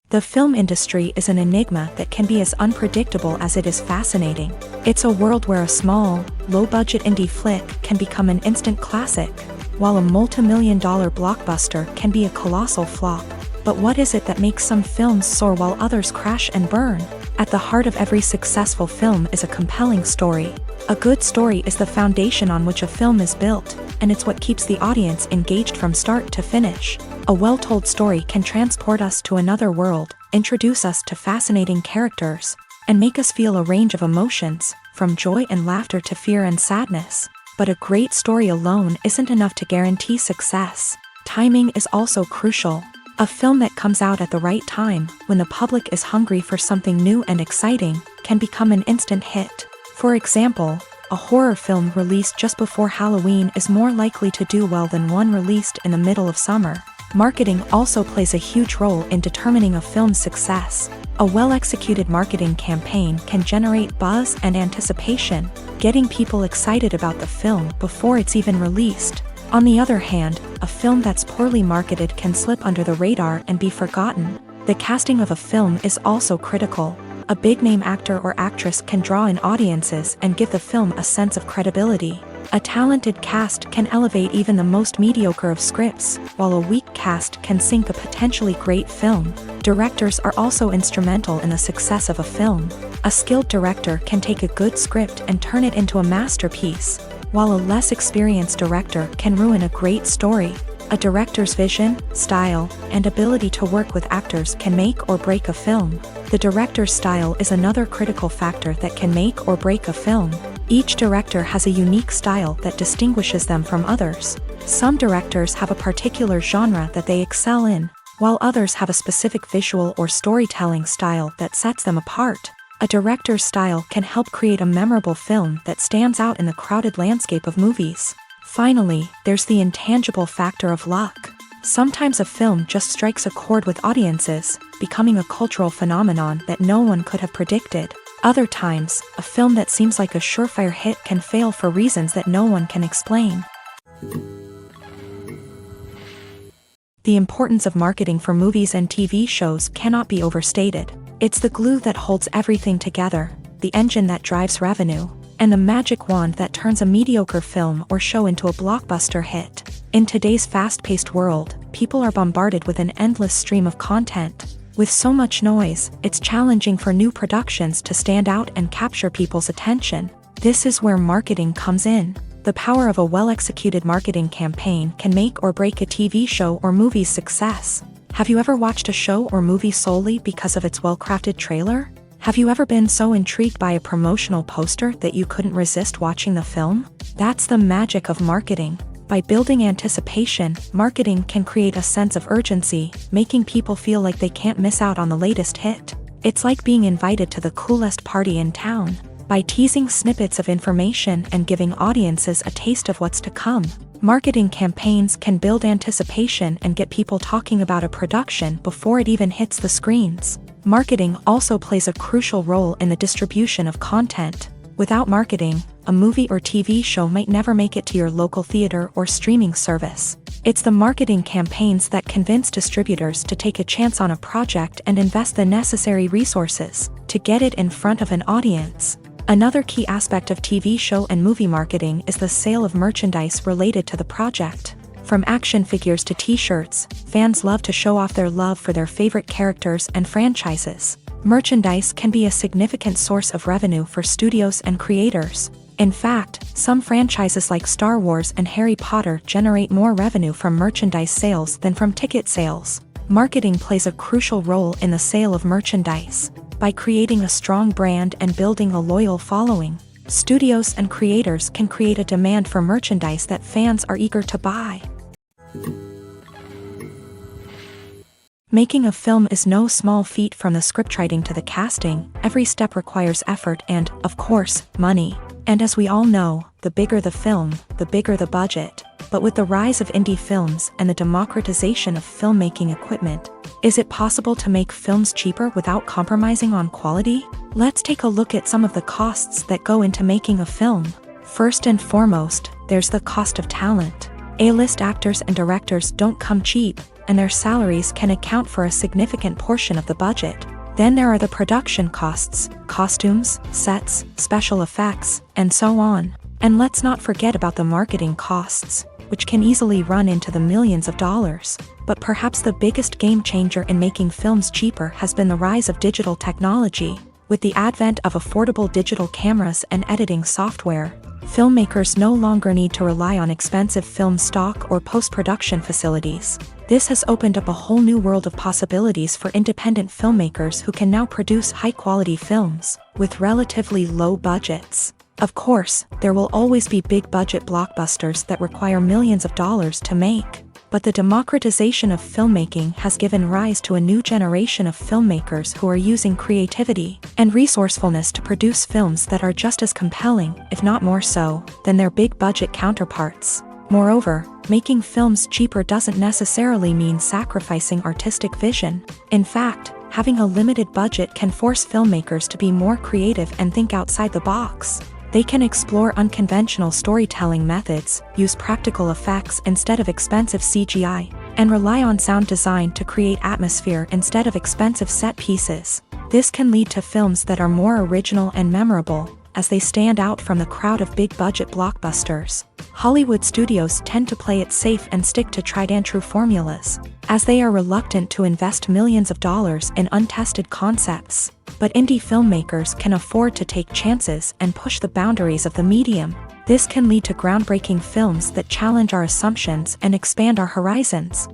The film industry is an enigma that can be as unpredictable as it is fascinating. It's a world where a small, low-budget indie flick can become an instant classic, while a multi-million-dollar blockbuster can be a colossal flop. But what is it that makes some films soar while others crash and burn? At the heart of every successful film is a compelling story. A good story is the foundation on which a film is built, and it's what keeps the audience engaged from start to finish. A well-told story can transport us to another world, introduce us to fascinating characters, and make us feel a range of emotions, from joy and laughter to fear and sadness. But a great story alone isn't enough to guarantee success. Timing is also crucial. A film that comes out at the right time, when the public is hungry for something new and exciting, can become an instant hit. For example, a horror film released just before Halloween is more likely to do well than one released in the middle of summer. Marketing also plays a huge role in determining a film's success. A well-executed marketing campaign can generate buzz and anticipation, getting people excited about the film before it's even released. On the other hand, a film that's poorly marketed can slip under the radar and be forgotten. The casting of a film is also critical. A big-name actor or actress can draw in audiences and give the film a sense of credibility. A talented cast can elevate even the most mediocre of scripts, while a weak cast can sink a potentially great film. Directors are also instrumental in the success of a film. A skilled director can take a good script and turn it into a masterpiece, while a less experienced director can ruin a great story. A director's vision, style, and ability to work with actors can make or break a film. The director's style is another critical factor that can make or break a film. Each director has a unique style that distinguishes them from others. Some directors have a particular genre that they excel in, while others have a specific visual or storytelling style that sets them apart. A director's style can help create a memorable film that stands out in the crowded landscape of movies. Finally, there's the intangible factor of luck. Sometimes a film just strikes a chord with audiences, becoming a cultural phenomenon that no one could have predicted. Other times, a film that seems like a surefire hit can fail for reasons that no one can explain. The importance of marketing for movies and TV shows cannot be overstated. It's the glue that holds everything together, the engine that drives revenue, and the magic wand that turns a mediocre film or show into a blockbuster hit. In today's fast-paced world, people are bombarded with an endless stream of content. With so much noise, it's challenging for new productions to stand out and capture people's attention. This is where marketing comes in. The power of a well-executed marketing campaign can make or break a TV show or movie's success. Have you ever watched a show or movie solely because of its well-crafted trailer? Have you ever been so intrigued by a promotional poster that you couldn't resist watching the film? That's the magic of marketing. By building anticipation, marketing can create a sense of urgency, making people feel like they can't miss out on the latest hit. It's like being invited to the coolest party in town. By teasing snippets of information and giving audiences a taste of what's to come, marketing campaigns can build anticipation and get people talking about a production before it even hits the screens. Marketing also plays a crucial role in the distribution of content. Without marketing, a movie or TV show might never make it to your local theater or streaming service. It's the marketing campaigns that convince distributors to take a chance on a project and invest the necessary resources to get it in front of an audience. Another key aspect of TV show and movie marketing is the sale of merchandise related to the project. From action figures to t-shirts, fans love to show off their love for their favorite characters and franchises. Merchandise can be a significant source of revenue for studios and creators. In fact, some franchises like Star Wars and Harry Potter generate more revenue from merchandise sales than from ticket sales. Marketing plays a crucial role in the sale of merchandise. By creating a strong brand and building a loyal following, studios and creators can create a demand for merchandise that fans are eager to buy. Making a film is no small feat. From the scriptwriting to the casting, every step requires effort and, of course, money. And as we all know, the bigger the film, the bigger the budget. But with the rise of indie films and the democratization of filmmaking equipment, is it possible to make films cheaper without compromising on quality? Let's take a look at some of the costs that go into making a film. First and foremost, there's the cost of talent. A-list actors and directors don't come cheap, and their salaries can account for a significant portion of the budget. Then there are the production costs, costumes, sets, special effects, and so on. And let's not forget about the marketing costs, which can easily run into the millions of dollars. But perhaps the biggest game changer in making films cheaper has been the rise of digital technology. With the advent of affordable digital cameras and editing software, filmmakers no longer need to rely on expensive film stock or post-production facilities. This has opened up a whole new world of possibilities for independent filmmakers who can now produce high-quality films with relatively low budgets. Of course, there will always be big-budget blockbusters that require millions of dollars to make. But the democratization of filmmaking has given rise to a new generation of filmmakers who are using creativity and resourcefulness to produce films that are just as compelling, if not more so, than their big-budget counterparts. Moreover, making films cheaper doesn't necessarily mean sacrificing artistic vision. In fact, having a limited budget can force filmmakers to be more creative and think outside the box. They can explore unconventional storytelling methods, use practical effects instead of expensive CGI, and rely on sound design to create atmosphere instead of expensive set pieces. This can lead to films that are more original and memorable, as they stand out from the crowd of big-budget blockbusters. Hollywood studios tend to play it safe and stick to tried-and-true formulas, as they are reluctant to invest millions of dollars in untested concepts. But indie filmmakers can afford to take chances and push the boundaries of the medium. This can lead to groundbreaking films that challenge our assumptions and expand our horizons.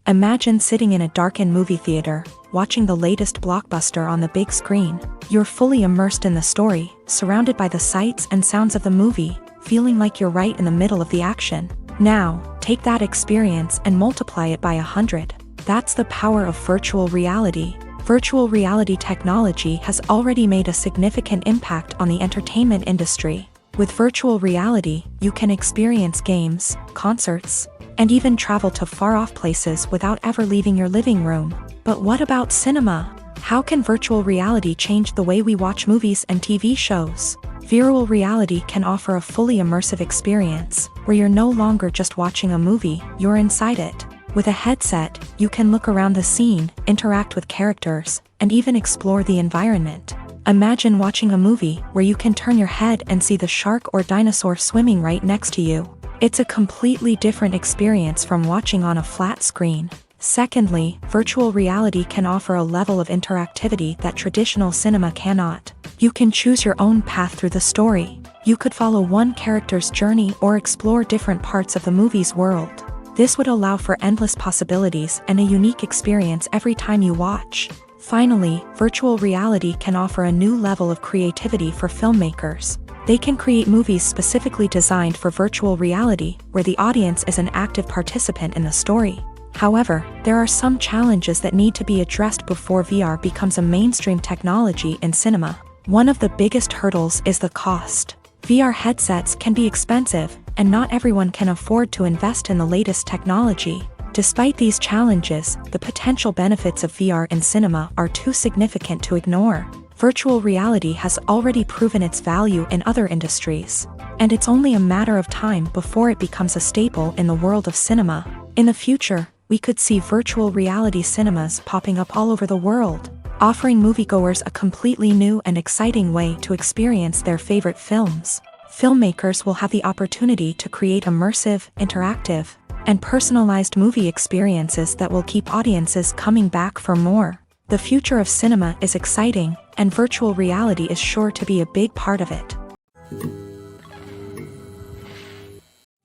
Imagine sitting in a darkened movie theater, watching the latest blockbuster on the big screen. You're fully immersed in the story, surrounded by the sights and sounds of the movie, feeling like you're right in the middle of the action. Now, take that experience and multiply it by 100. That's the power of virtual reality. Virtual reality technology has already made a significant impact on the entertainment industry. With virtual reality, you can experience games, concerts, and even travel to far-off places without ever leaving your living room. But what about cinema? How can virtual reality change the way we watch movies and TV shows? Virtual reality can offer a fully immersive experience, where you're no longer just watching a movie, you're inside it. With a headset, you can look around the scene, interact with characters, and even explore the environment. Imagine watching a movie where you can turn your head and see the shark or dinosaur swimming right next to you. It's a completely different experience from watching on a flat screen. Secondly, virtual reality can offer a level of interactivity that traditional cinema cannot. You can choose your own path through the story. You could follow one character's journey or explore different parts of the movie's world. This would allow for endless possibilities and a unique experience every time you watch. Finally, virtual reality can offer a new level of creativity for filmmakers. They can create movies specifically designed for virtual reality, where the audience is an active participant in the story. However, there are some challenges that need to be addressed before VR becomes a mainstream technology in cinema. One of the biggest hurdles is the cost. VR headsets can be expensive, and not everyone can afford to invest in the latest technology. Despite these challenges, the potential benefits of VR in cinema are too significant to ignore. Virtual reality has already proven its value in other industries, and it's only a matter of time before it becomes a staple in the world of cinema. In the future, we could see virtual reality cinemas popping up all over the world, offering moviegoers a completely new and exciting way to experience their favorite films. Filmmakers will have the opportunity to create immersive, interactive, and personalized movie experiences that will keep audiences coming back for more. The future of cinema is exciting, and virtual reality is sure to be a big part of it.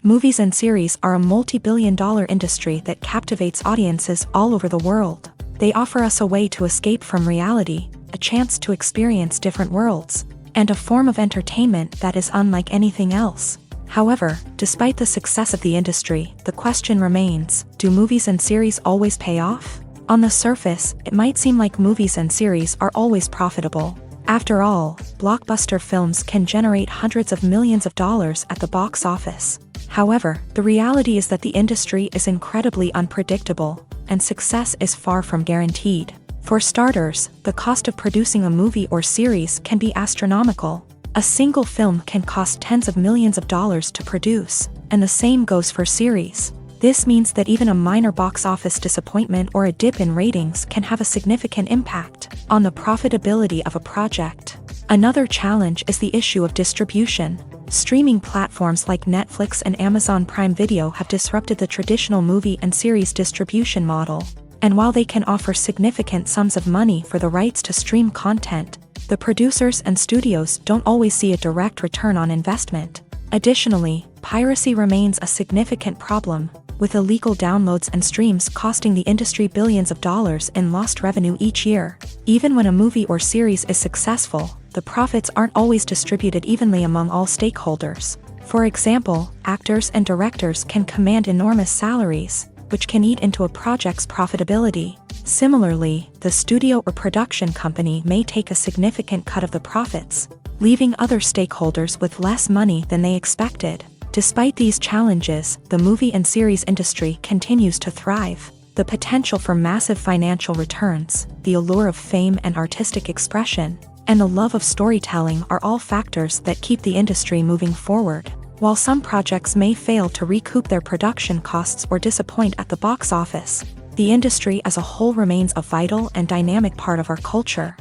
Movies and series are a multi-billion-dollar industry that captivates audiences all over the world. They offer us a way to escape from reality, a chance to experience different worlds, and a form of entertainment that is unlike anything else. However, despite the success of the industry, the question remains, do movies and series always pay off? On the surface, it might seem like movies and series are always profitable. After all, blockbuster films can generate hundreds of millions of dollars at the box office. However, the reality is that the industry is incredibly unpredictable, and success is far from guaranteed. For starters, the cost of producing a movie or series can be astronomical. A single film can cost tens of millions of dollars to produce, and the same goes for series. This means that even a minor box office disappointment or a dip in ratings can have a significant impact on the profitability of a project. Another challenge is the issue of distribution. Streaming platforms like Netflix and Amazon Prime Video have disrupted the traditional movie and series distribution model. And while they can offer significant sums of money for the rights to stream content, the producers and studios don't always see a direct return on investment. Additionally, piracy remains a significant problem, with illegal downloads and streams costing the industry billions of dollars in lost revenue each year. Even when a movie or series is successful, the profits aren't always distributed evenly among all stakeholders. For example, actors and directors can command enormous salaries, which can eat into a project's profitability. Similarly, the studio or production company may take a significant cut of the profits, leaving other stakeholders with less money than they expected. Despite these challenges, the movie and series industry continues to thrive. The potential for massive financial returns, the allure of fame and artistic expression, and the love of storytelling are all factors that keep the industry moving forward. While some projects may fail to recoup their production costs or disappoint at the box office, the industry as a whole remains a vital and dynamic part of our culture.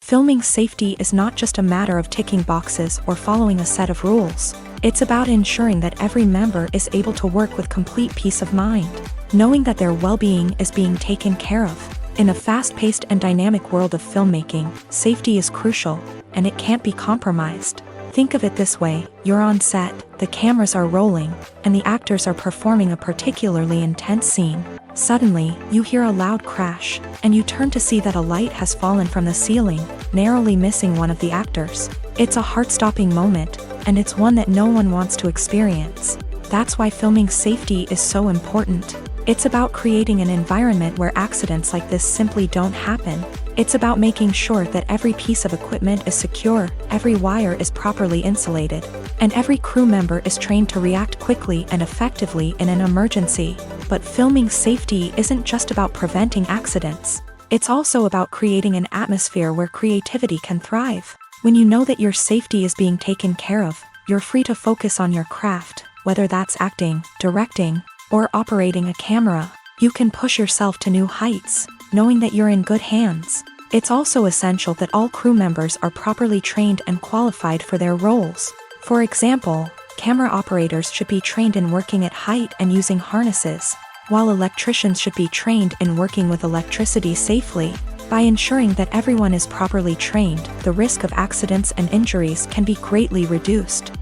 Filming safety is not just a matter of ticking boxes or following a set of rules. It's about ensuring that every member is able to work with complete peace of mind, knowing that their well-being is being taken care of. In a fast-paced and dynamic world of filmmaking, safety is crucial, and it can't be compromised. Think of it this way: you're on set, the cameras are rolling, and the actors are performing a particularly intense scene. Suddenly, you hear a loud crash, and you turn to see that a light has fallen from the ceiling, narrowly missing one of the actors. It's a heart-stopping moment, and it's one that no one wants to experience. That's why filming safety is so important. It's about creating an environment where accidents like this simply don't happen. It's about making sure that every piece of equipment is secure, every wire is properly insulated, and every crew member is trained to react quickly and effectively in an emergency. But filming safety isn't just about preventing accidents. It's also about creating an atmosphere where creativity can thrive. When you know that your safety is being taken care of, you're free to focus on your craft, whether that's acting, directing, or operating a camera. You can push yourself to new heights, knowing that you're in good hands. It's also essential that all crew members are properly trained and qualified for their roles. For example, camera operators should be trained in working at height and using harnesses, while electricians should be trained in working with electricity safely. By ensuring that everyone is properly trained, the risk of accidents and injuries can be greatly reduced.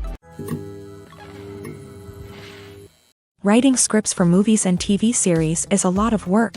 Writing scripts for movies and TV series is a lot of work.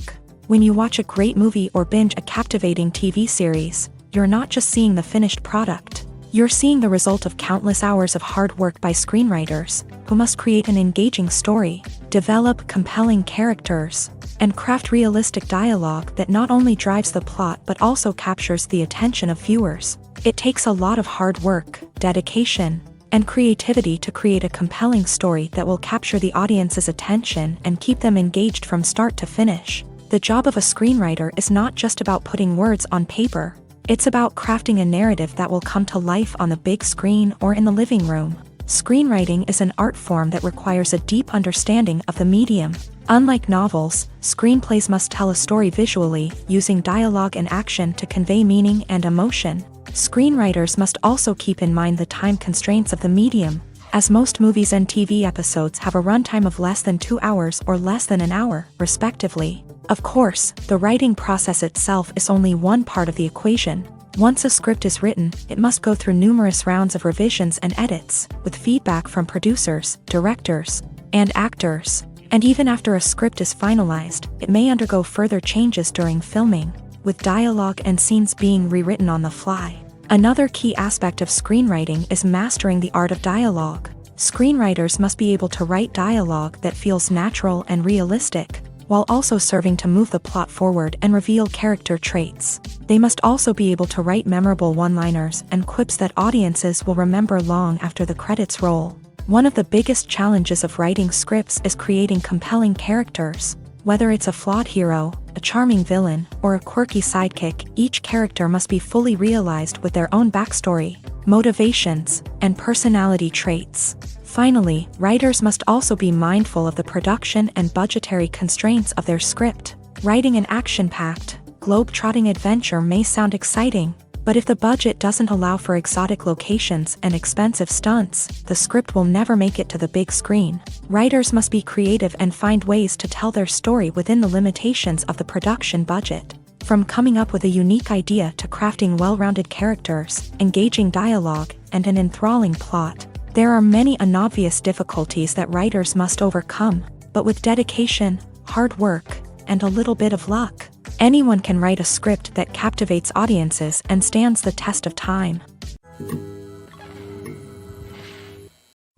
When you watch a great movie or binge a captivating TV series, you're not just seeing the finished product. You're seeing the result of countless hours of hard work by screenwriters, who must create an engaging story, develop compelling characters, and craft realistic dialogue that not only drives the plot but also captures the attention of viewers. It takes a lot of hard work, dedication, and creativity to create a compelling story that will capture the audience's attention and keep them engaged from start to finish. The job of a screenwriter is not just about putting words on paper. It's about crafting a narrative that will come to life on the big screen or in the living room. Screenwriting is an art form that requires a deep understanding of the medium. Unlike novels, screenplays must tell a story visually, using dialogue and action to convey meaning and emotion. Screenwriters must also keep in mind the time constraints of the medium, as most movies and TV episodes have a runtime of less than 2 hours or less than an hour, respectively. Of course, the writing process itself is only one part of the equation. Once a script is written, it must go through numerous rounds of revisions and edits, with feedback from producers, directors, and actors. And even after a script is finalized, it may undergo further changes during filming, with dialogue and scenes being rewritten on the fly. Another key aspect of screenwriting is mastering the art of dialogue. Screenwriters must be able to write dialogue that feels natural and realistic, while also serving to move the plot forward and reveal character traits. They must also be able to write memorable one-liners and quips that audiences will remember long after the credits roll. One of the biggest challenges of writing scripts is creating compelling characters. Whether it's a flawed hero, a charming villain, or a quirky sidekick, each character must be fully realized with their own backstory, motivations, and personality traits. Finally, writers must also be mindful of the production and budgetary constraints of their script. Writing an action-packed, globe-trotting adventure may sound exciting, but if the budget doesn't allow for exotic locations and expensive stunts, the script will never make it to the big screen. Writers must be creative and find ways to tell their story within the limitations of the production budget. From coming up with a unique idea to crafting well-rounded characters, engaging dialogue, and an enthralling plot, there are many unobvious difficulties that writers must overcome, but with dedication, hard work, and a little bit of luck, anyone can write a script that captivates audiences and stands the test of time.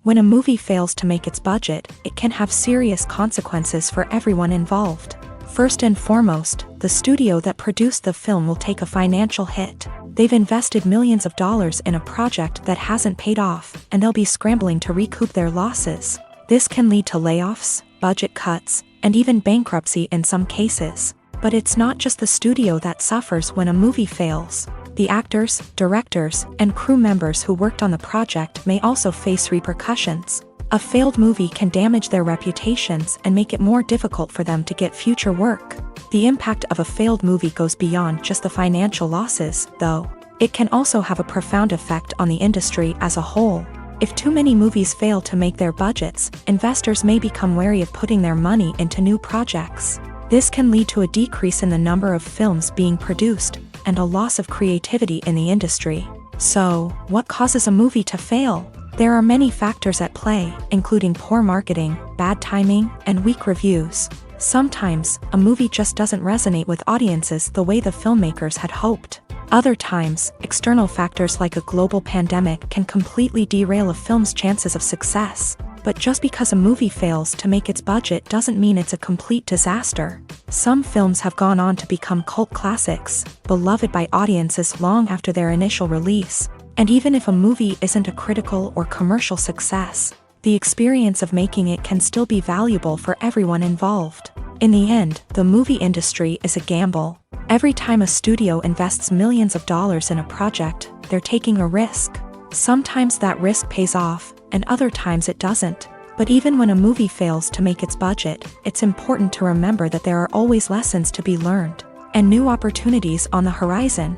When a movie fails to make its budget, it can have serious consequences for everyone involved. First and foremost, the studio that produced the film will take a financial hit. They've invested millions of dollars in a project that hasn't paid off, and they'll be scrambling to recoup their losses. This can lead to layoffs, budget cuts, and even bankruptcy in some cases. But it's not just the studio that suffers when a movie fails. The actors, directors, and crew members who worked on the project may also face repercussions. A failed movie can damage their reputations and make it more difficult for them to get future work. The impact of a failed movie goes beyond just the financial losses, though. It can also have a profound effect on the industry as a whole. If too many movies fail to make their budgets, investors may become wary of putting their money into new projects. This can lead to a decrease in the number of films being produced, and a loss of creativity in the industry. So, what causes a movie to fail? There are many factors at play, including poor marketing, bad timing, and weak reviews. Sometimes, a movie just doesn't resonate with audiences the way the filmmakers had hoped. Other times, external factors like a global pandemic can completely derail a film's chances of success. But just because a movie fails to make its budget doesn't mean it's a complete disaster. Some films have gone on to become cult classics, beloved by audiences long after their initial release. And even if a movie isn't a critical or commercial success, the experience of making it can still be valuable for everyone involved. In the end, the movie industry is a gamble. Every time a studio invests millions of dollars in a project, they're taking a risk. Sometimes that risk pays off, and other times it doesn't. But even when a movie fails to make its budget, it's important to remember that there are always lessons to be learned, and new opportunities on the horizon.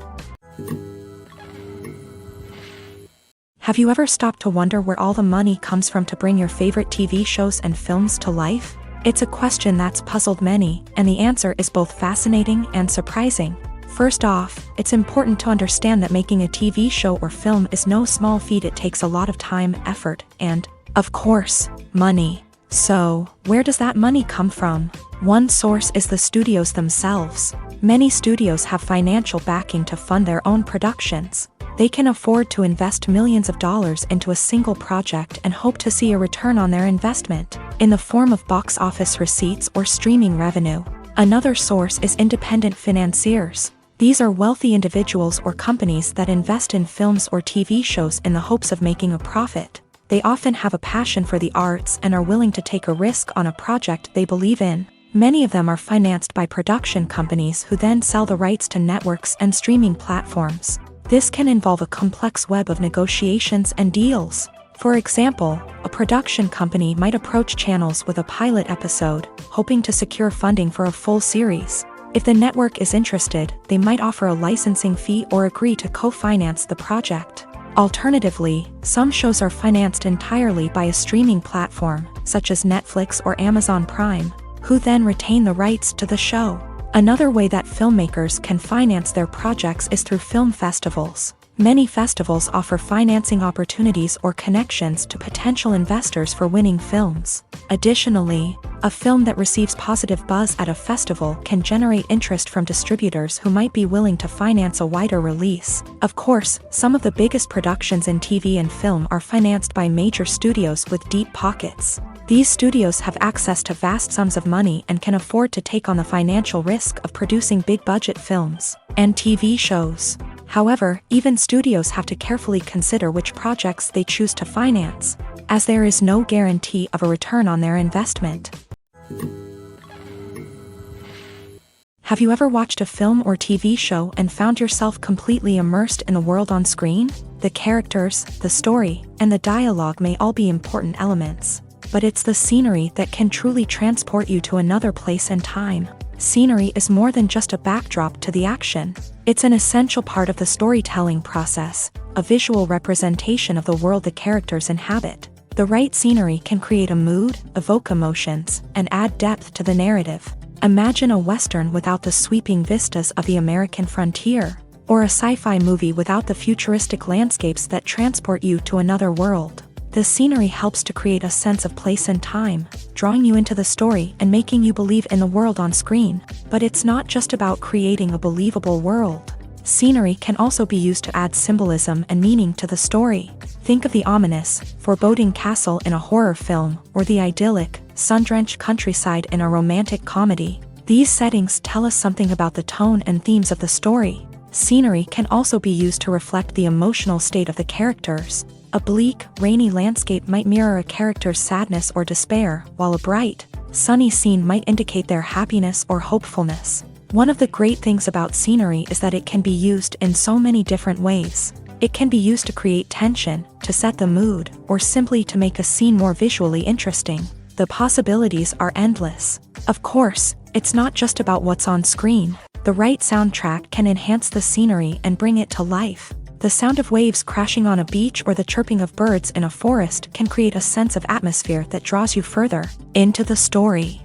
Have you ever stopped to wonder where all the money comes from to bring your favorite TV shows and films to life? It's a question that's puzzled many, and the answer is both fascinating and surprising. First off, it's important to understand that making a TV show or film is no small feat. It takes a lot of time, effort, and, of course, money. So, where does that money come from? One source is the studios themselves. Many studios have financial backing to fund their own productions. They can afford to invest millions of dollars into a single project and hope to see a return on their investment, in the form of box office receipts or streaming revenue. Another source is independent financiers. These are wealthy individuals or companies that invest in films or TV shows in the hopes of making a profit. They often have a passion for the arts and are willing to take a risk on a project they believe in. Many of them are financed by production companies who then sell the rights to networks and streaming platforms. This can involve a complex web of negotiations and deals. For example, a production company might approach channels with a pilot episode, hoping to secure funding for a full series. If the network is interested, they might offer a licensing fee or agree to co-finance the project. Alternatively, some shows are financed entirely by a streaming platform, such as Netflix or Amazon Prime, who then retain the rights to the show. Another way that filmmakers can finance their projects is through film festivals. Many festivals offer financing opportunities or connections to potential investors for winning films. Additionally, a film that receives positive buzz at a festival can generate interest from distributors who might be willing to finance a wider release. Of course, some of the biggest productions in TV and film are financed by major studios with deep pockets. These studios have access to vast sums of money and can afford to take on the financial risk of producing big-budget films and TV shows. However, even studios have to carefully consider which projects they choose to finance, as there is no guarantee of a return on their investment. Have you ever watched a film or TV show and found yourself completely immersed in the world on screen? The characters, the story, and the dialogue may all be important elements, but it's the scenery that can truly transport you to another place and time. Scenery is more than just a backdrop to the action. It's an essential part of the storytelling process, a visual representation of the world the characters inhabit. The right scenery can create a mood, evoke emotions, and add depth to the narrative. Imagine a Western without the sweeping vistas of the American frontier, or a sci-fi movie without the futuristic landscapes that transport you to another world. The scenery helps to create a sense of place and time, drawing you into the story and making you believe in the world on screen. But it's not just about creating a believable world. Scenery can also be used to add symbolism and meaning to the story. Think of the ominous, foreboding castle in a horror film, or the idyllic, sun-drenched countryside in a romantic comedy. These settings tell us something about the tone and themes of the story. Scenery can also be used to reflect the emotional state of the characters. A bleak, rainy landscape might mirror a character's sadness or despair, while a bright, sunny scene might indicate their happiness or hopefulness. One of the great things about scenery is that it can be used in so many different ways. It can be used to create tension, to set the mood, or simply to make a scene more visually interesting. The possibilities are endless. Of course, it's not just about what's on screen. The right soundtrack can enhance the scenery and bring it to life. The sound of waves crashing on a beach or the chirping of birds in a forest can create a sense of atmosphere that draws you further into the story.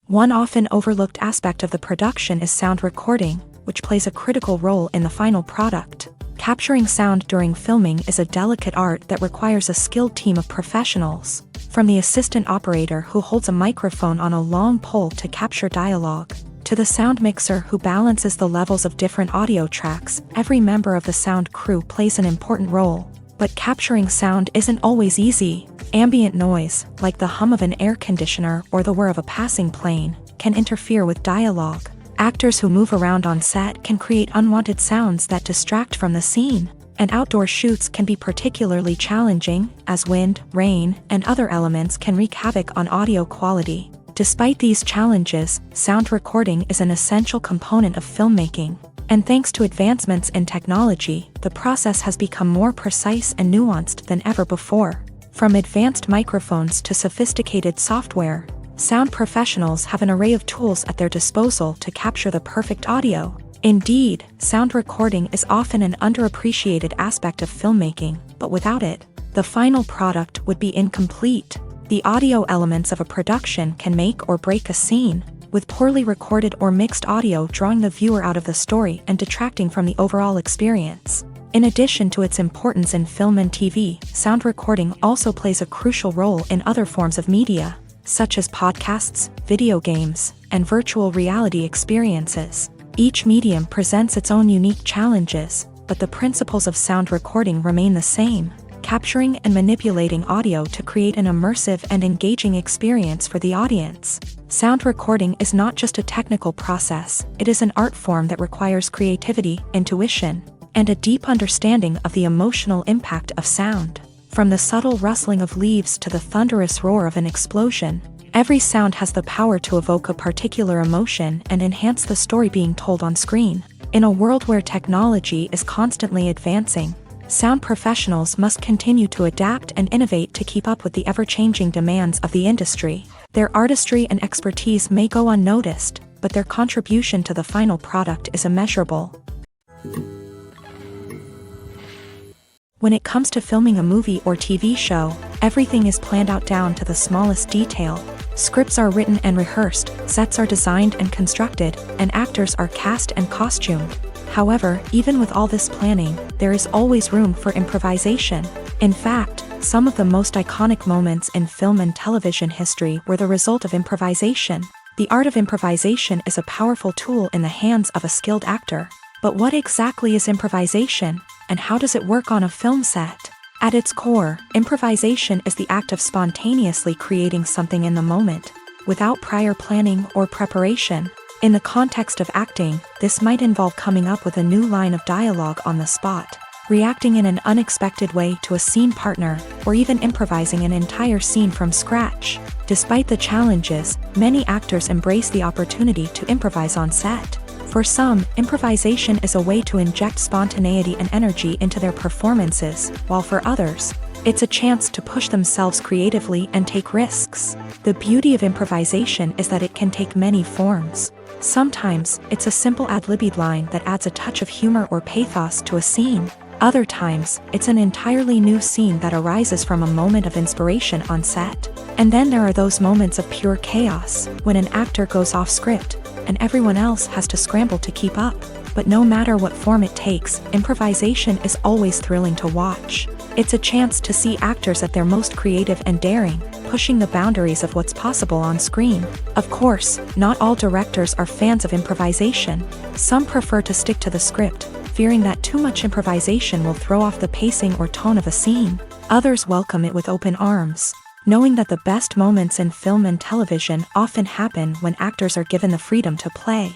One often overlooked aspect of the production is sound recording, which plays a critical role in the final product. Capturing sound during filming is a delicate art that requires a skilled team of professionals. From the assistant operator who holds a microphone on a long pole to capture dialogue, to the sound mixer who balances the levels of different audio tracks, every member of the sound crew plays an important role. But capturing sound isn't always easy. Ambient noise, like the hum of an air conditioner or the whir of a passing plane, can interfere with dialogue. Actors who move around on set can create unwanted sounds that distract from the scene. And outdoor shoots can be particularly challenging, as wind, rain, and other elements can wreak havoc on audio quality. Despite these challenges, sound recording is an essential component of filmmaking. And thanks to advancements in technology, the process has become more precise and nuanced than ever before. From advanced microphones to sophisticated software, sound professionals have an array of tools at their disposal to capture the perfect audio. Indeed, sound recording is often an underappreciated aspect of filmmaking, but without it, the final product would be incomplete. The audio elements of a production can make or break a scene, with poorly recorded or mixed audio drawing the viewer out of the story and detracting from the overall experience. In addition to its importance in film and TV, sound recording also plays a crucial role in other forms of media, such as podcasts, video games, and virtual reality experiences. Each medium presents its own unique challenges, but the principles of sound recording remain the same, capturing and manipulating audio to create an immersive and engaging experience for the audience. Sound recording is not just a technical process, it is an art form that requires creativity, intuition, and a deep understanding of the emotional impact of sound. From the subtle rustling of leaves to the thunderous roar of an explosion, every sound has the power to evoke a particular emotion and enhance the story being told on screen. In a world where technology is constantly advancing, sound professionals must continue to adapt and innovate to keep up with the ever-changing demands of the industry. Their artistry and expertise may go unnoticed, but their contribution to the final product is immeasurable. When it comes to filming a movie or TV show, everything is planned out down to the smallest detail. Scripts are written and rehearsed, sets are designed and constructed, and actors are cast and costumed. However, even with all this planning, there is always room for improvisation. In fact, some of the most iconic moments in film and television history were the result of improvisation. The art of improvisation is a powerful tool in the hands of a skilled actor. But what exactly is improvisation, and how does it work on a film set? At its core, improvisation is the act of spontaneously creating something in the moment, without prior planning or preparation. In the context of acting, this might involve coming up with a new line of dialogue on the spot, reacting in an unexpected way to a scene partner, or even improvising an entire scene from scratch. Despite the challenges, many actors embrace the opportunity to improvise on set. For some, improvisation is a way to inject spontaneity and energy into their performances, while for others, it's a chance to push themselves creatively and take risks. The beauty of improvisation is that it can take many forms. Sometimes, it's a simple ad-libbed line that adds a touch of humor or pathos to a scene. Other times, it's an entirely new scene that arises from a moment of inspiration on set. And then there are those moments of pure chaos, when an actor goes off script, and everyone else has to scramble to keep up. But no matter what form it takes, improvisation is always thrilling to watch. It's a chance to see actors at their most creative and daring, pushing the boundaries of what's possible on screen. Of course, not all directors are fans of improvisation. Some prefer to stick to the script, fearing that too much improvisation will throw off the pacing or tone of a scene. Others welcome it with open arms, knowing that the best moments in film and television often happen when actors are given the freedom to play.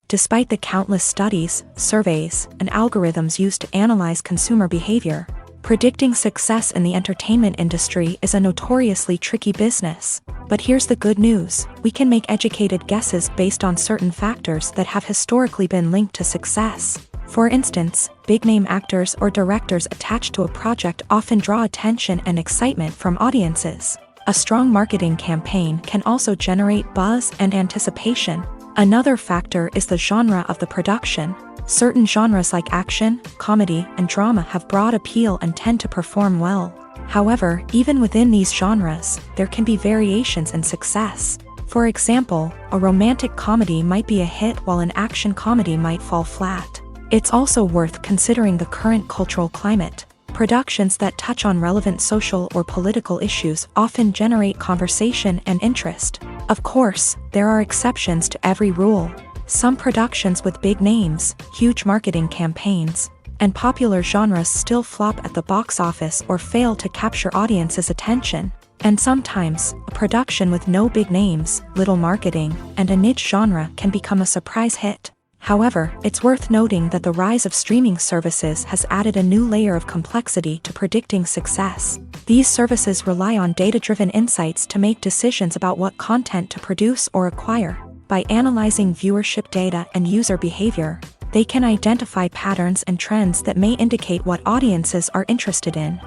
Despite the countless studies, surveys, and algorithms used to analyze consumer behavior, predicting success in the entertainment industry is a notoriously tricky business. But here's the good news: we can make educated guesses based on certain factors that have historically been linked to success. For instance, big-name actors or directors attached to a project often draw attention and excitement from audiences. A strong marketing campaign can also generate buzz and anticipation. Another factor is the genre of the production. Certain genres like action, comedy, and drama have broad appeal and tend to perform well. However, even within these genres, there can be variations in success. For example, a romantic comedy might be a hit while an action comedy might fall flat. It's also worth considering the current cultural climate. Productions that touch on relevant social or political issues often generate conversation and interest. Of course, there are exceptions to every rule. Some productions with big names, huge marketing campaigns, and popular genres still flop at the box office or fail to capture audiences' attention. And sometimes, a production with no big names, little marketing, and a niche genre can become a surprise hit. However, it's worth noting that the rise of streaming services has added a new layer of complexity to predicting success. These services rely on data-driven insights to make decisions about what content to produce or acquire. By analyzing viewership data and user behavior, they can identify patterns and trends that may indicate what audiences are interested in.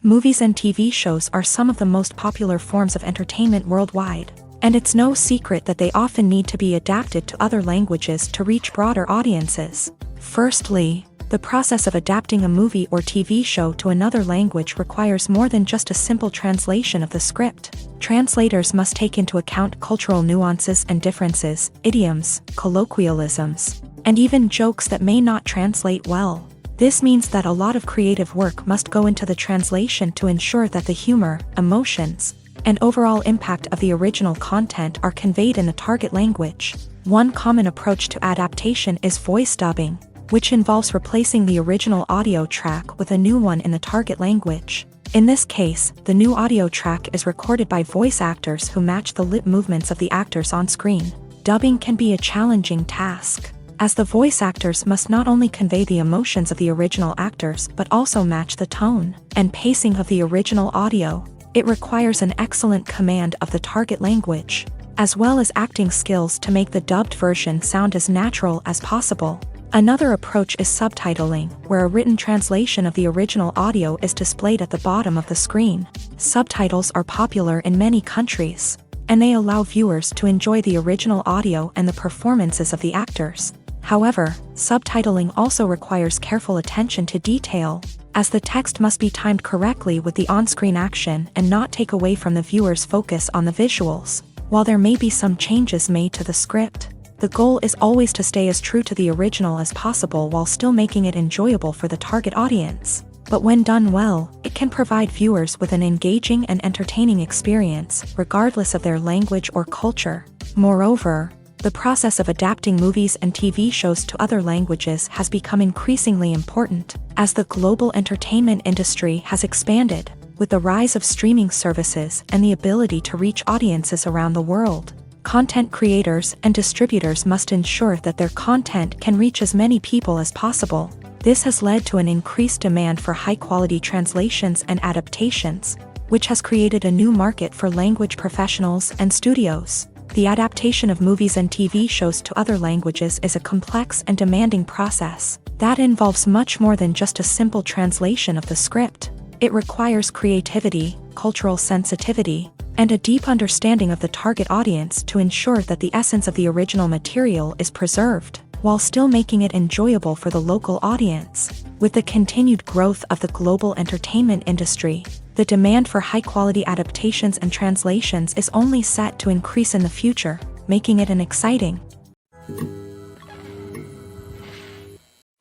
Movies and TV shows are some of the most popular forms of entertainment worldwide. And it's no secret that they often need to be adapted to other languages to reach broader audiences. Firstly, The process of adapting a movie or TV show to another language requires more than just a simple translation of the script. Translators must take into account cultural nuances and differences, idioms, colloquialisms, and even jokes that may not translate well. This means that a lot of creative work must go into the translation to ensure that the humor, emotions, and overall impact of the original content are conveyed in the target language. One common approach to adaptation is voice dubbing, which involves replacing the original audio track with a new one in the target language. In this case, the new audio track is recorded by voice actors who match the lip movements of the actors on screen. Dubbing can be a challenging task, as the voice actors must not only convey the emotions of the original actors but also match the tone and pacing of the original audio. It requires an excellent command of the target language, as well as acting skills to make the dubbed version sound as natural as possible. Another approach is subtitling, where a written translation of the original audio is displayed at the bottom of the screen. Subtitles are popular in many countries, and they allow viewers to enjoy the original audio and the performances of the actors. However, subtitling also requires careful attention to detail, as the text must be timed correctly with the on-screen action and not take away from the viewer's focus on the visuals. While there may be some changes made to the script, the goal is always to stay as true to the original as possible while still making it enjoyable for the target audience. But when done well, it can provide viewers with an engaging and entertaining experience, regardless of their language or culture. Moreover, the process of adapting movies and TV shows to other languages has become increasingly important, as the global entertainment industry has expanded, with the rise of streaming services and the ability to reach audiences around the world. Content creators and distributors must ensure that their content can reach as many people as possible. This has led to an increased demand for high-quality translations and adaptations, which has created a new market for language professionals and studios. The adaptation of movies and TV shows to other languages is a complex and demanding process that involves much more than just a simple translation of the script. It requires creativity, cultural sensitivity, and a deep understanding of the target audience to ensure that the essence of the original material is preserved, while still making it enjoyable for the local audience. With the continued growth of the global entertainment industry, the demand for high-quality adaptations and translations is only set to increase in the future, making it an exciting.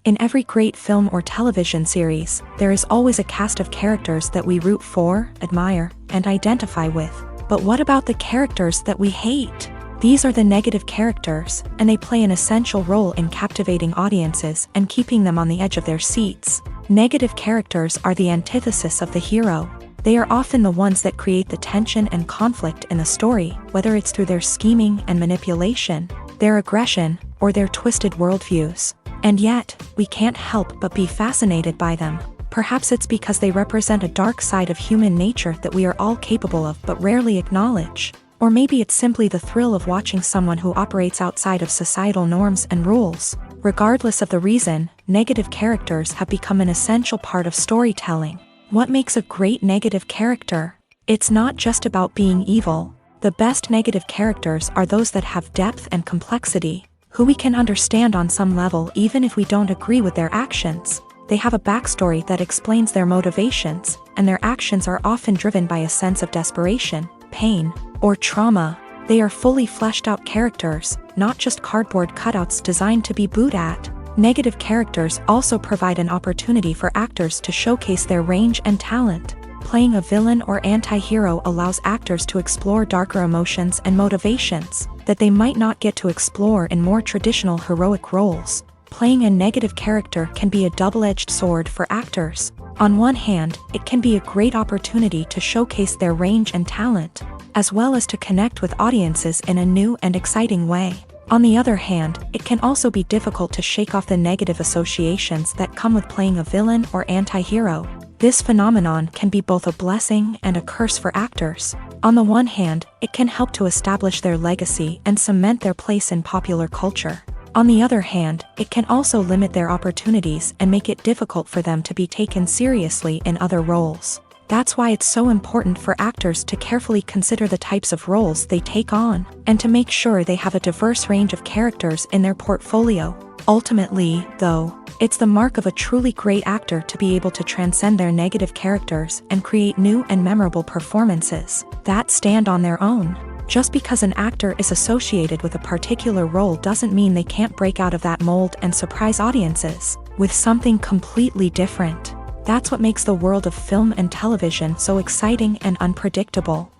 In every great film or television series, there is always a cast of characters that we root for, admire, and identify with. But what about the characters that we hate? These are the negative characters, and they play an essential role in captivating audiences and keeping them on the edge of their seats. Negative characters are the antithesis of the hero. They are often the ones that create the tension and conflict in the story, whether it's through their scheming and manipulation, their aggression, or their twisted worldviews. And yet, we can't help but be fascinated by them. Perhaps it's because they represent a dark side of human nature that we are all capable of but rarely acknowledge. Or maybe it's simply the thrill of watching someone who operates outside of societal norms and rules. Regardless of the reason, negative characters have become an essential part of storytelling. What makes a great negative character? It's not just about being evil. The best negative characters are those that have depth and complexity, who we can understand on some level even if we don't agree with their actions. They have a backstory that explains their motivations, and their actions are often driven by a sense of desperation, pain, or trauma. They are fully fleshed out characters, not just cardboard cutouts designed to be booed at. Negative characters also provide an opportunity for actors to showcase their range and talent. Playing a villain or anti-hero allows actors to explore darker emotions and motivations that they might not get to explore in more traditional heroic roles. Playing a negative character can be a double-edged sword for actors. On one hand, it can be a great opportunity to showcase their range and talent, as well as to connect with audiences in a new and exciting way. On the other hand, it can also be difficult to shake off the negative associations that come with playing a villain or anti-hero. This phenomenon can be both a blessing and a curse for actors. On the one hand, it can help to establish their legacy and cement their place in popular culture. On the other hand, it can also limit their opportunities and make it difficult for them to be taken seriously in other roles. That's why it's so important for actors to carefully consider the types of roles they take on, and to make sure they have a diverse range of characters in their portfolio. Ultimately, though, It's the mark of a truly great actor to be able to transcend their negative characters and create new and memorable performances that stand on their own. Just because an actor is associated with a particular role doesn't mean they can't break out of that mold and surprise audiences with something completely different. That's what makes the world of film and television so exciting and unpredictable.